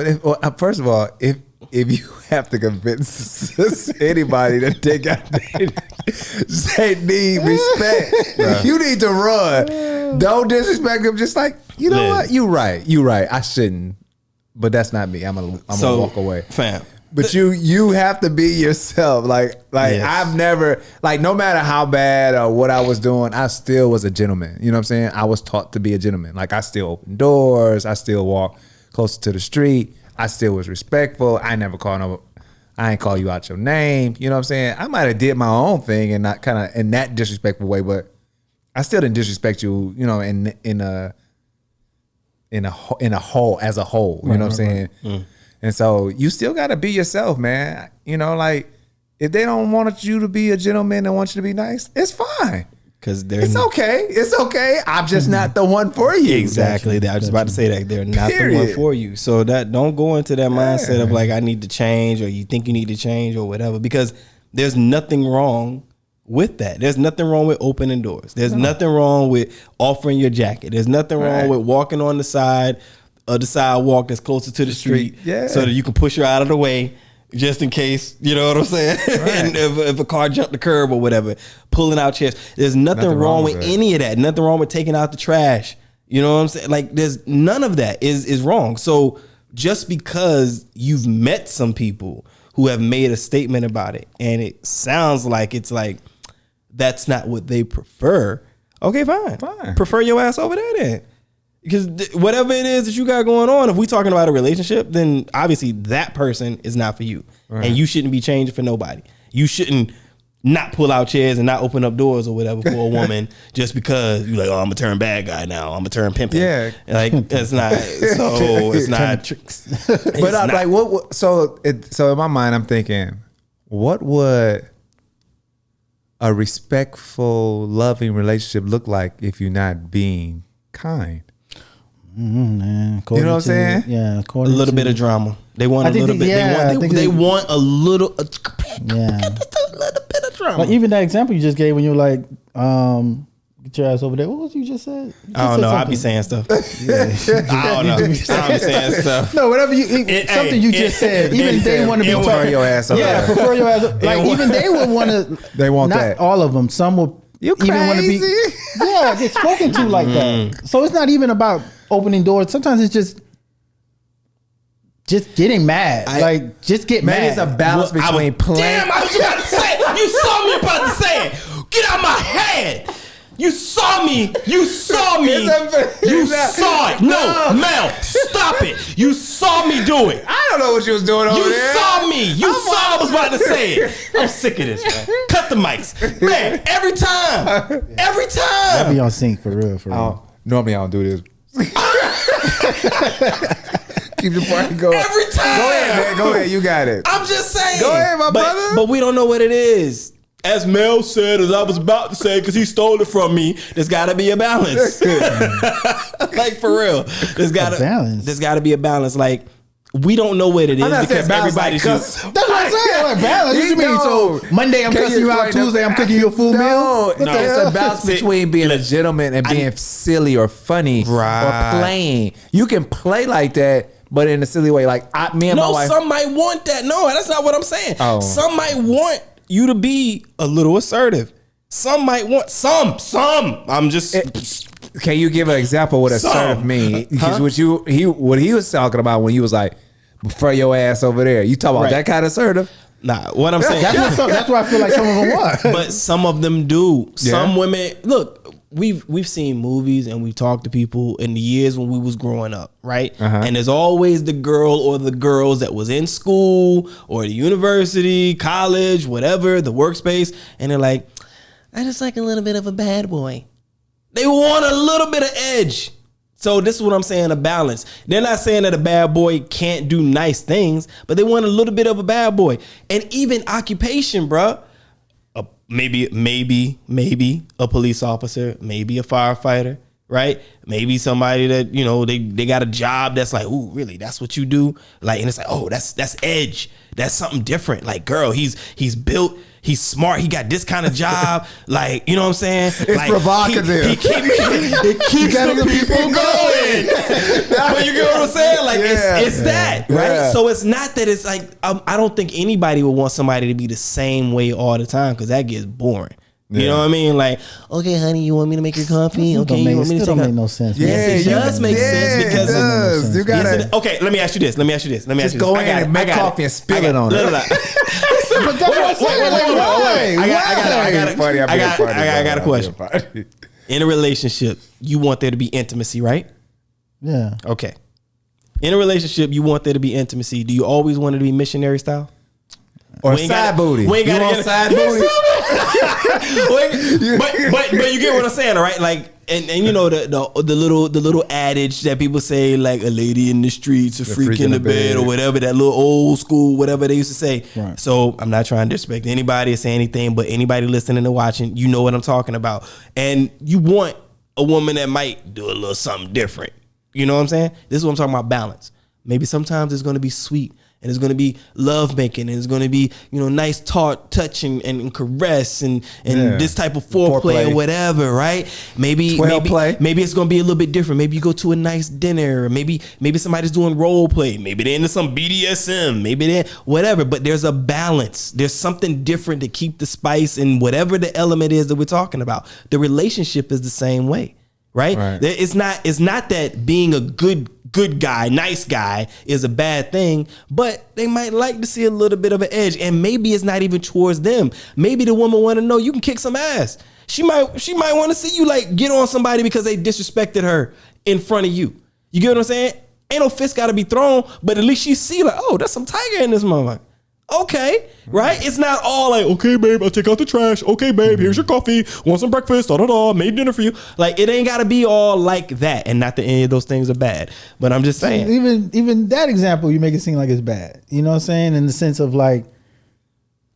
[SPEAKER 3] First of all, if you have to convince anybody to take out, they need respect. You need to run. Don't disrespect them. Just like, you know what? You right. I shouldn't. But that's not me. I'm gonna walk away,
[SPEAKER 1] fam.
[SPEAKER 3] But you have to be yourself. Like yes. I've never, like, no matter how bad or what I was doing, I still was a gentleman. You know what I'm saying? I was taught to be a gentleman. Like, I still open doors. I still walk closer to the street. I still was respectful. I ain't call you out your name. You know what I'm saying? I might have did my own thing and not kind of in that disrespectful way, but I still didn't disrespect you, in a whole, as a whole. You know what I'm saying? Mm. And so you still got to be yourself, man. Like, if they don't want you to be a gentleman and want you to be nice, it's fine. It's okay. It's okay. I'm just not the one for you.
[SPEAKER 1] Exactly. I was just about to say that. They're not the one for you. So that don't go into that mindset of like, I need to change, or you think you need to change, or whatever, because there's nothing wrong with that. There's nothing wrong with opening doors. There's nothing wrong with offering your jacket. There's nothing wrong with walking on the side of the sidewalk that's closer to the street, so that you can push her out of the way just in case, you know what I'm saying? Right. And if a car jumped the curb or whatever, pulling out chairs. There's nothing wrong with any of that. Nothing wrong with taking out the trash. You know what I'm saying? Like, there's none of that is wrong. So just because you've met some people who have made a statement about it, and it sounds like it's like that's not what they prefer. Okay, fine. Prefer your ass over there then. Because whatever it is that you got going on, if we talking about a relationship, then obviously that person is not for you. Right. And you shouldn't be changing for nobody. You shouldn't not pull out chairs and not open up doors or whatever for a woman just because you're like, oh, I'm gonna turn bad guy now. I'm gonna turn pimpin'. Yeah. Like, it's not, so it's not. Tricks.
[SPEAKER 3] But I'm like, what, so in my mind, I'm thinking, what would a respectful, loving relationship look like if you're not being kind?
[SPEAKER 2] Man,
[SPEAKER 3] you know what I'm saying?
[SPEAKER 2] Yeah,
[SPEAKER 1] a little bit of drama. They want a little bit. They want a little. Yeah, just a little bit of drama.
[SPEAKER 2] Like even that example you just gave when you were like, get your ass over there. What was you just said?
[SPEAKER 1] I don't know. I be saying stuff. I don't know. I be saying stuff.
[SPEAKER 2] No, whatever something you just said. Even they want to be
[SPEAKER 3] prefer your ass over there.
[SPEAKER 2] Yeah, prefer your ass. Like even they would want to.
[SPEAKER 3] They want
[SPEAKER 2] not
[SPEAKER 3] that.
[SPEAKER 2] All of them. Some will even want to be. Yeah, get spoken to like that. So it's not even about opening doors. Sometimes it's just getting mad. Like just get mad.
[SPEAKER 3] Maybe it's a balance between playing.
[SPEAKER 1] Damn, I was about to say it. You saw me about to say it. Get out my head. You saw me. You saw me. You saw it. No, Mel, stop it. You saw me do it.
[SPEAKER 3] I don't know what you was doing over there.
[SPEAKER 1] You saw me. You saw I was about to say it. I'm sick of this, man. Cut the mics. Man, every time. Every time.
[SPEAKER 2] That be on sync for real.
[SPEAKER 3] Normally I don't do this. Keep the party going.
[SPEAKER 1] Every time.
[SPEAKER 3] Go ahead, man. Go ahead. You got it.
[SPEAKER 1] I'm just saying.
[SPEAKER 3] Go ahead, my brother.
[SPEAKER 1] But we don't know what it is. As Mel said, as I was about to say, because he stole it from me, there's got to be a balance. Like, for real. There's got to be a balance. Like, we don't know what it is because everybody's just.
[SPEAKER 2] That's what I'm saying. Like, balance. What you mean? So Monday I'm cussing you out. Tuesday I'm cooking you a full meal.
[SPEAKER 3] No, it's a balance between being a gentleman and being silly or funny or playing. You can play like that, but in a silly way. Like me and my wife.
[SPEAKER 1] Some might want that. No, that's not what I'm saying. Oh. Some might want you to be a little assertive. Some might want some. I'm just.
[SPEAKER 3] Can you give an example what assertive mean? Because what he was talking about when he was like, prefer your ass over there. You talk about that kind of assertive?
[SPEAKER 1] Nah, what I'm saying.
[SPEAKER 2] That's why I feel like some of them want.
[SPEAKER 1] But some of them do. Yeah. Some women, look, we've seen movies and we've talked to people in the years when we was growing up, right? And there's always the girl or the girls that was in school or the university, college, whatever, the workspace, and they're like, I just like a little bit of a bad boy. They want a little bit of edge. So this is what I'm saying, a balance. They're not saying that a bad boy can't do nice things, but they want a little bit of a bad boy. And even occupation, bruh. Maybe a police officer, maybe a firefighter, right? Maybe somebody that, you know, they got a job that's like, ooh, really, that's what you do? Like, and it's like, oh, that's edge. That's something different. Like, girl, he's built, he's smart, he got this kind of job. Like, you know what I'm saying?
[SPEAKER 3] It's
[SPEAKER 1] like,
[SPEAKER 3] provocative.
[SPEAKER 1] It keeps the people going. But you get what I'm saying? Like, it's that, right? Yeah. So it's not that it's like, I don't think anybody would want somebody to be the same way all the time because that gets boring. Yeah. You know what I mean? Like, okay, honey, you want me to make your coffee? Okay, you want me to
[SPEAKER 2] take make no sense.
[SPEAKER 1] Yes, it does make sense because
[SPEAKER 3] it does. You gotta,
[SPEAKER 1] okay, let me ask you this.
[SPEAKER 3] Just go in and make coffee and spill it on it.
[SPEAKER 2] But that's what I'm saying.
[SPEAKER 1] I got a question. In a relationship, you want there to be intimacy, right?
[SPEAKER 2] Yeah.
[SPEAKER 1] Okay. In a relationship, you want there to be intimacy. Do you always want it to be missionary style?
[SPEAKER 3] Or side booty?
[SPEAKER 1] We ain't got
[SPEAKER 3] to get side booty.
[SPEAKER 1] but you get what I'm saying, right? Like, and you know the little adage that people say, like, a lady in the streets, a freak in the bed, or whatever, that little old school, whatever they used to say. Right. So I'm not trying to disrespect anybody or say anything, but anybody listening and watching, you know what I'm talking about. And you want a woman that might do a little something different. You know what I'm saying? This is what I'm talking about, balance. Maybe sometimes it's going to be sweet. And it's going to be love making, and it's going to be, you know, nice touching and caress and this type of foreplay or whatever, right? Maybe it's going to be a little bit different. Maybe you go to a nice dinner, or maybe somebody's doing role play. Maybe they're into some BDSM. Maybe they're whatever. But there's a balance. There's something different to keep the spice and whatever the element is that we're talking about. The relationship is the same way, right? It's not that being a good good guy, nice guy is a bad thing, but they might like to see a little bit of an edge, and maybe it's not even towards them. Maybe the woman want to know you can kick some ass. She might want to see you like get on somebody because they disrespected her in front of you. You get what I'm saying? Ain't no fist got to be thrown, but at least she see like, oh, that's some tiger in this motherfucker. Okay, right? It's not all like, okay, babe, I'll take out the trash. Okay, babe, here's your coffee. Want some breakfast? Made dinner for you. Like, it ain't got to be all like that. And not that any of those things are bad. But I'm just saying.
[SPEAKER 2] Even that example, you make it seem like it's bad. You know what I'm saying? In the sense of like,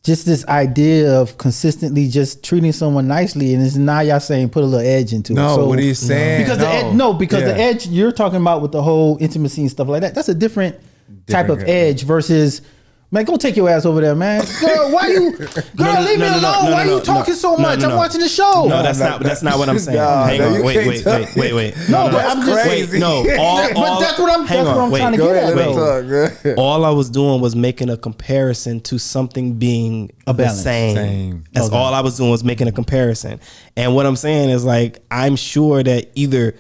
[SPEAKER 2] just this idea of consistently just treating someone nicely, and it's now y'all saying put a little edge into it.
[SPEAKER 3] No, what are you saying?
[SPEAKER 2] Because the edge you're talking about with the whole intimacy and stuff like that, that's a different type of edge versus, man, go take your ass over there, man. Girl, why you? Girl, leave me alone. Why you talking so much? I'm watching the show.
[SPEAKER 1] No, that's not what I'm saying. Hang on, wait.
[SPEAKER 2] No, but I'm just
[SPEAKER 3] crazy.
[SPEAKER 1] No,
[SPEAKER 2] but that's what I'm trying to get at.
[SPEAKER 1] All I was doing was making a comparison to something being the same. That's all I was doing was making a comparison. And what I'm saying is like, I'm sure that either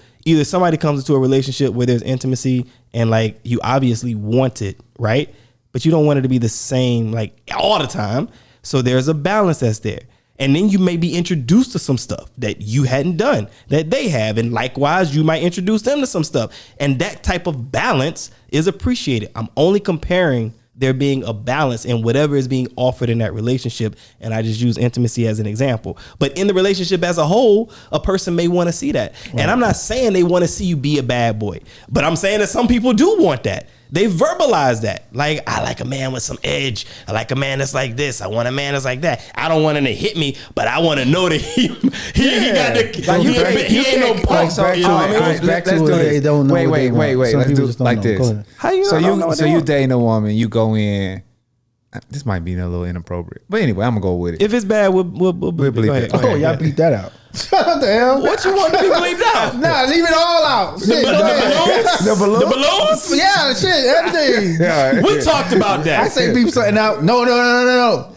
[SPEAKER 1] somebody comes into a relationship where there's intimacy and like you obviously want it, right? But you don't want it to be the same like all the time. So there's a balance that's there. And then you may be introduced to some stuff that you hadn't done that they have. And likewise, you might introduce them to some stuff. And that type of balance is appreciated. I'm only comparing there being a balance in whatever is being offered in that relationship. And I just use intimacy as an example. But in the relationship as a whole, a person may want to see that. Right. And I'm not saying they want to see you be a bad boy, but I'm saying that some people do want that. They verbalize that. Like, I like a man with some edge. I like a man that's like this. I want a man that's like that. I don't want him to hit me, but I want to know that he got the, like he ain't no punk.
[SPEAKER 3] Wait. Let's do it like this.
[SPEAKER 1] How you
[SPEAKER 3] so you dating a woman, you go in. This might be a little inappropriate, but anyway, I'm gonna go with it.
[SPEAKER 1] If it's bad, we'll bleep it.
[SPEAKER 2] Oh, y'all bleep that out. What the hell?
[SPEAKER 1] What you want to be bleeped out?
[SPEAKER 2] Nah, leave it all out.
[SPEAKER 3] The balloons?
[SPEAKER 2] Yeah, shit, everything.
[SPEAKER 1] We talked about that.
[SPEAKER 2] I say bleep something out. No. Well,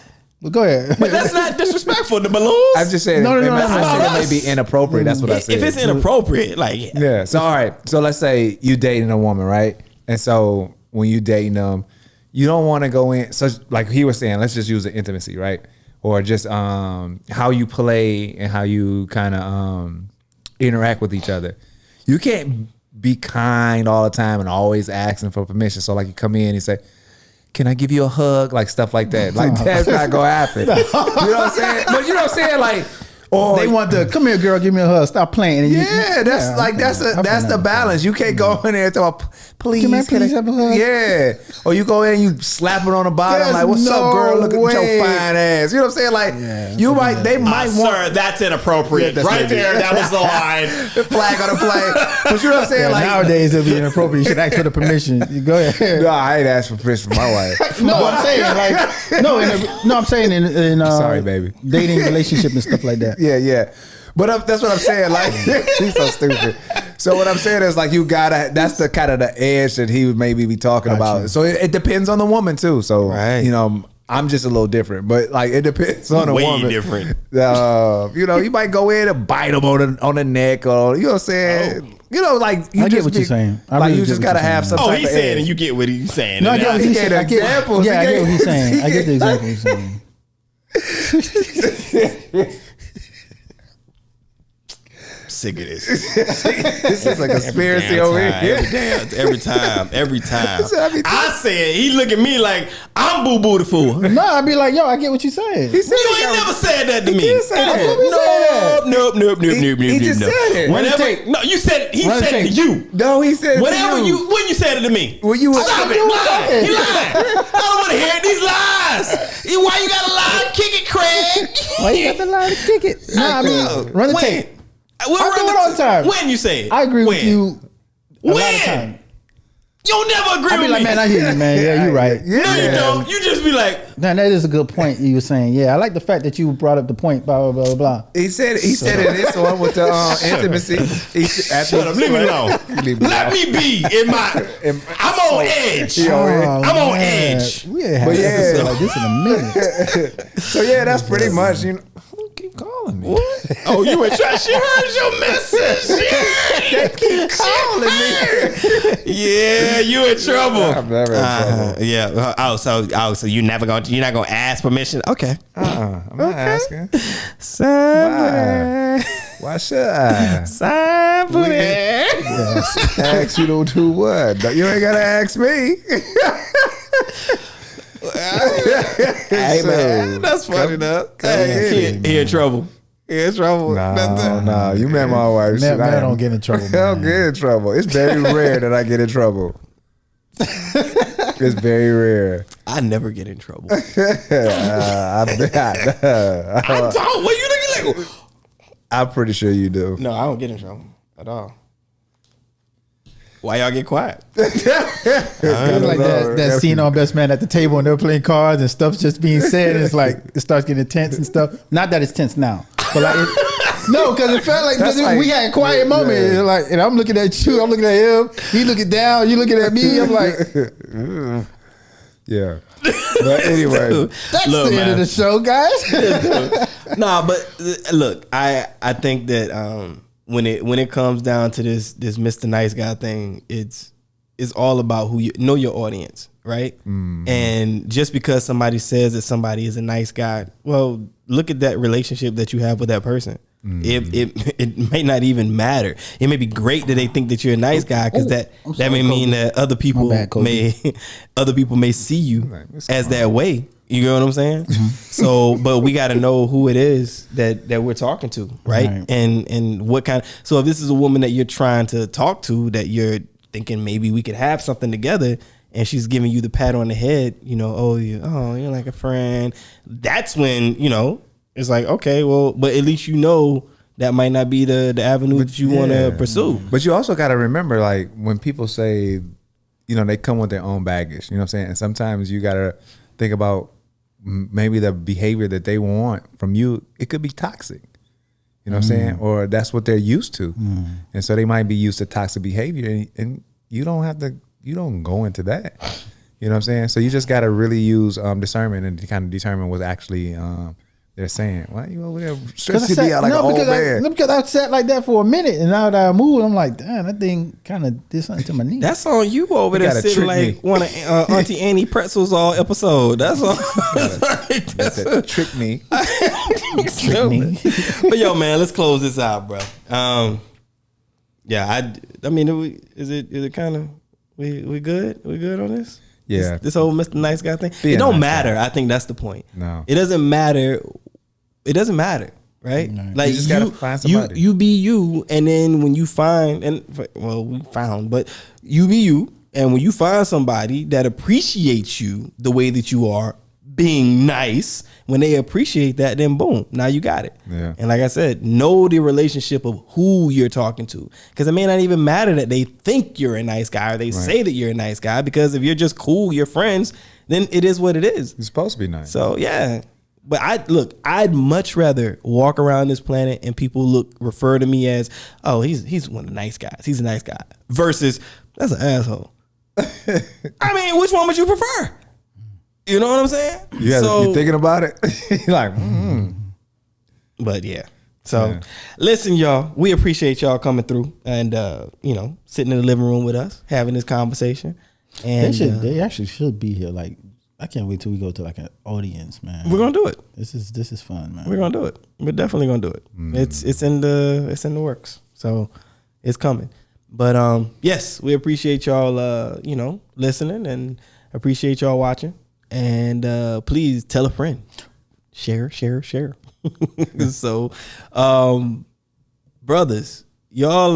[SPEAKER 2] go ahead.
[SPEAKER 1] But that's not disrespectful. The balloons?
[SPEAKER 3] I'm just saying.
[SPEAKER 2] No.
[SPEAKER 3] I said it may be inappropriate. That's what I said.
[SPEAKER 1] If it's inappropriate, like
[SPEAKER 3] yeah. So all right. So let's say you dating a woman, right? And so when you dating them, you don't want to go in. So like he was saying, let's just use the intimacy, right? Or just how you play and how you kind of interact with each other. You can't be kind all the time and always asking for permission. So like you come in and you say, can I give you a hug? Like stuff like that. Like that's not gonna happen. You know what I'm saying? But you know what I'm saying? Like, or
[SPEAKER 2] they want the come here, girl, give me a hug. Stop playing. And
[SPEAKER 3] that's the balance. You can't go in there and talk, please,
[SPEAKER 2] can I have a hug?
[SPEAKER 3] Yeah. Or you go in and you slap it on the bottom, like, what's up, girl? Look at your fine ass. You know what I'm saying? Like, they might want.
[SPEAKER 1] Sir, that's inappropriate. Yeah, right there, that was the line.
[SPEAKER 3] The flag on the play. But you know what I'm saying? Like
[SPEAKER 2] nowadays it'll be inappropriate. You should ask for the permission. You go ahead.
[SPEAKER 3] No, I ain't asked for permission from my wife.
[SPEAKER 2] I'm saying in
[SPEAKER 3] sorry, baby.
[SPEAKER 2] Dating relationship and stuff like that.
[SPEAKER 3] Yeah. But that's what I'm saying. Like, he's so stupid. So what I'm saying is like, you gotta, that's the kind of the edge that he would maybe be talking about. So it depends on the woman too. So, you know, I'm just a little different, but like, it depends on the woman. Way different. You know, you might go in and bite him on the neck or, you know what I'm saying? You know, like,
[SPEAKER 2] I get what you're saying.
[SPEAKER 3] Like, you just gotta have some type of edge.
[SPEAKER 1] He's saying and you get what he's saying.
[SPEAKER 2] No, I get what he's saying. I get what he's saying. I get the example he's saying.
[SPEAKER 1] Sick of this.
[SPEAKER 3] This is a conspiracy over here.
[SPEAKER 1] Every time. I said, he look at me like I'm boo boo the fool.
[SPEAKER 2] No, I'd be like, yo, I get what you're saying.
[SPEAKER 1] You ain't never said that to me. Nope.
[SPEAKER 3] He just said it.
[SPEAKER 1] Whenever, no, you said he said it to you.
[SPEAKER 3] No, he said it
[SPEAKER 1] to you. When you said it to me.
[SPEAKER 3] When you was
[SPEAKER 1] stop it. Lying. He lying. I don't want to hear these lies. Why you gotta lie? Kick it, Craig.
[SPEAKER 2] Why you got to lie to kick it? Nah, I mean, run the tape.
[SPEAKER 1] I do it all the time. When you say it?
[SPEAKER 2] I agree with you a lot of time.
[SPEAKER 1] You'll never agree with me.
[SPEAKER 2] I be like, man, I hear you, man. Yeah, you're right.
[SPEAKER 1] No, you don't. You just be like.
[SPEAKER 2] Now, that is a good point you were saying. Yeah, I like the fact that you brought up the point, blah, blah, blah, blah.
[SPEAKER 3] He said in this one with the intimacy.
[SPEAKER 1] Shut up. Leave me alone. Let me be in my. I'm on edge. I'm on edge.
[SPEAKER 2] We ain't had this like this in a minute.
[SPEAKER 3] So, yeah, that's pretty much, you know. Keep calling me.
[SPEAKER 1] What? Oh, you were trying. She heard your message.
[SPEAKER 3] They keep calling me.
[SPEAKER 1] Yeah, you in trouble.
[SPEAKER 3] I'm never in trouble.
[SPEAKER 1] Yeah. So you're not gonna ask permission? Okay.
[SPEAKER 3] I'm not asking.
[SPEAKER 1] Sign
[SPEAKER 3] Why should I?
[SPEAKER 1] Sign for
[SPEAKER 3] Ask you to do what? You ain't gotta ask me.
[SPEAKER 1] Hey man, that's funny enough. Hey, he in trouble. He in trouble.
[SPEAKER 3] No, you met my wife.
[SPEAKER 2] Man don't get in trouble.
[SPEAKER 3] I don't
[SPEAKER 2] Man.
[SPEAKER 3] get in trouble. It's very rare that I get in trouble. It's very rare.
[SPEAKER 1] I never get in trouble.
[SPEAKER 3] I
[SPEAKER 1] don't. What you looking like?
[SPEAKER 3] I'm pretty sure you do.
[SPEAKER 1] No, I don't get in trouble at all. Why y'all get quiet?
[SPEAKER 2] It's like that scene on Best Man at the table and they're playing cards and stuff's just being said. And it's like it starts getting tense and stuff. Not that it's tense now, but like no, because it felt like we had a quiet moment.
[SPEAKER 3] Yeah.
[SPEAKER 2] Like, and I'm looking at you, I'm looking at him. He looking down, you looking at me. I'm like,
[SPEAKER 3] yeah. But anyway,
[SPEAKER 2] that's
[SPEAKER 1] Look,
[SPEAKER 2] the end
[SPEAKER 1] man.
[SPEAKER 2] of the show, guys.
[SPEAKER 1] Nah, but look, I think that when it comes down to this Mr. Nice Guy thing, it's all about who you know your audience, right? And just because somebody says that somebody is a nice guy, well, look at that relationship that you have with that person. It may not even matter. It may be great that they think that you're a nice guy because that may mean that other people may see you as that way. You know what I'm saying? So, but we got to know who it is that we're talking to, right? And what kind. So if this is a woman that you're trying to talk to, that you're thinking maybe we could have something together, and she's giving you the pat on the head, you're like a friend. That's when it's like, okay, well, but at least that might not be the avenue that you want to pursue.
[SPEAKER 3] But you also got to remember, like when people say, they come with their own baggage. You know what I'm saying? And sometimes you got to think about maybe the behavior that they want from you. It could be toxic. You know what I'm saying? Or that's what they're used to. And so they might be used to toxic behavior, and you don't go into that. You know what I'm saying? So you just got to really use discernment and kind of determine what's actually they're saying. Why you over there stressing me out like an old man?
[SPEAKER 2] Because I sat like that for a minute, and now that I moved, I'm like, damn, that thing kind of did something to my knee.
[SPEAKER 1] That's on you over there sitting like one of Auntie Annie pretzels all episode. That's all.
[SPEAKER 3] That trick me.
[SPEAKER 2] Trick me.
[SPEAKER 1] But yo, man, let's close this out, bro. Yeah, I mean, is it kind of we good? We good on this?
[SPEAKER 3] Yeah.
[SPEAKER 1] This whole Mr. Nice Guy thing. It don't matter. I think that's the point.
[SPEAKER 3] No.
[SPEAKER 1] It doesn't matter. It doesn't matter, right? No. Like
[SPEAKER 3] you just gotta find somebody.
[SPEAKER 1] You be you, and then when you find but you be you, and when you find somebody that appreciates you the way that you are, being nice, when they appreciate that, then boom, now you got it.
[SPEAKER 3] Yeah.
[SPEAKER 1] And like I said, know the relationship of who you're talking to, because it may not even matter that they think you're a nice guy or they say that you're a nice guy, because if you're just cool, you're friends, then it is what it is.
[SPEAKER 3] You're supposed to be nice.
[SPEAKER 1] So yeah. But I'd much rather walk around this planet and people refer to me as, oh, he's one of the nice guys. He's a nice guy. Versus, that's an asshole. I mean, which one would you prefer? You know what I'm saying?
[SPEAKER 3] You thinking about it? You're like,
[SPEAKER 1] But yeah. So listen, y'all, we appreciate y'all coming through and sitting in the living room with us, having this conversation. And
[SPEAKER 2] they actually should be here. Like, I can't wait till we go to like an audience, man.
[SPEAKER 1] We're gonna do it.
[SPEAKER 2] This is fun, man.
[SPEAKER 1] We're gonna do it. We're definitely gonna do it. It's in the works. So it's coming. But yes, we appreciate y'all listening, and appreciate y'all watching. And please tell a friend. Share. So brothers, y'all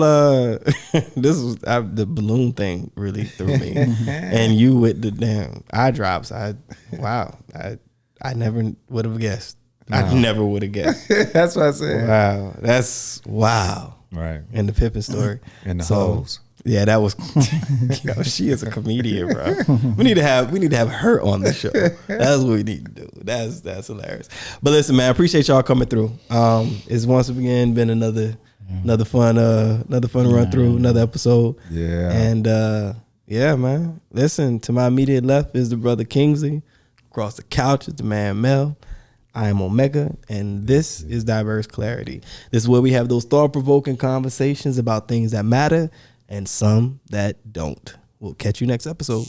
[SPEAKER 1] this was the balloon thing really threw me. And you with the damn eye drops. I never would have guessed. No. I never would have guessed.
[SPEAKER 3] That's what I said.
[SPEAKER 1] Wow. That's wow.
[SPEAKER 3] Right.
[SPEAKER 1] And the Pippin story.
[SPEAKER 3] And the hoes.
[SPEAKER 1] Yeah, that was she is a comedian, bro. We need to have her on the show. That's what we need to do. That's hilarious. But listen, man, I appreciate y'all coming through. It's once again been another fun run through, another episode.
[SPEAKER 3] Yeah.
[SPEAKER 1] And yeah, man. Listen, to my immediate left is the brother Kingsley. Across the couch is the man Mel. I am Omega, and this is Diverse Clarity. This is where we have those thought-provoking conversations about things that matter, and some that don't. We'll catch you next episode.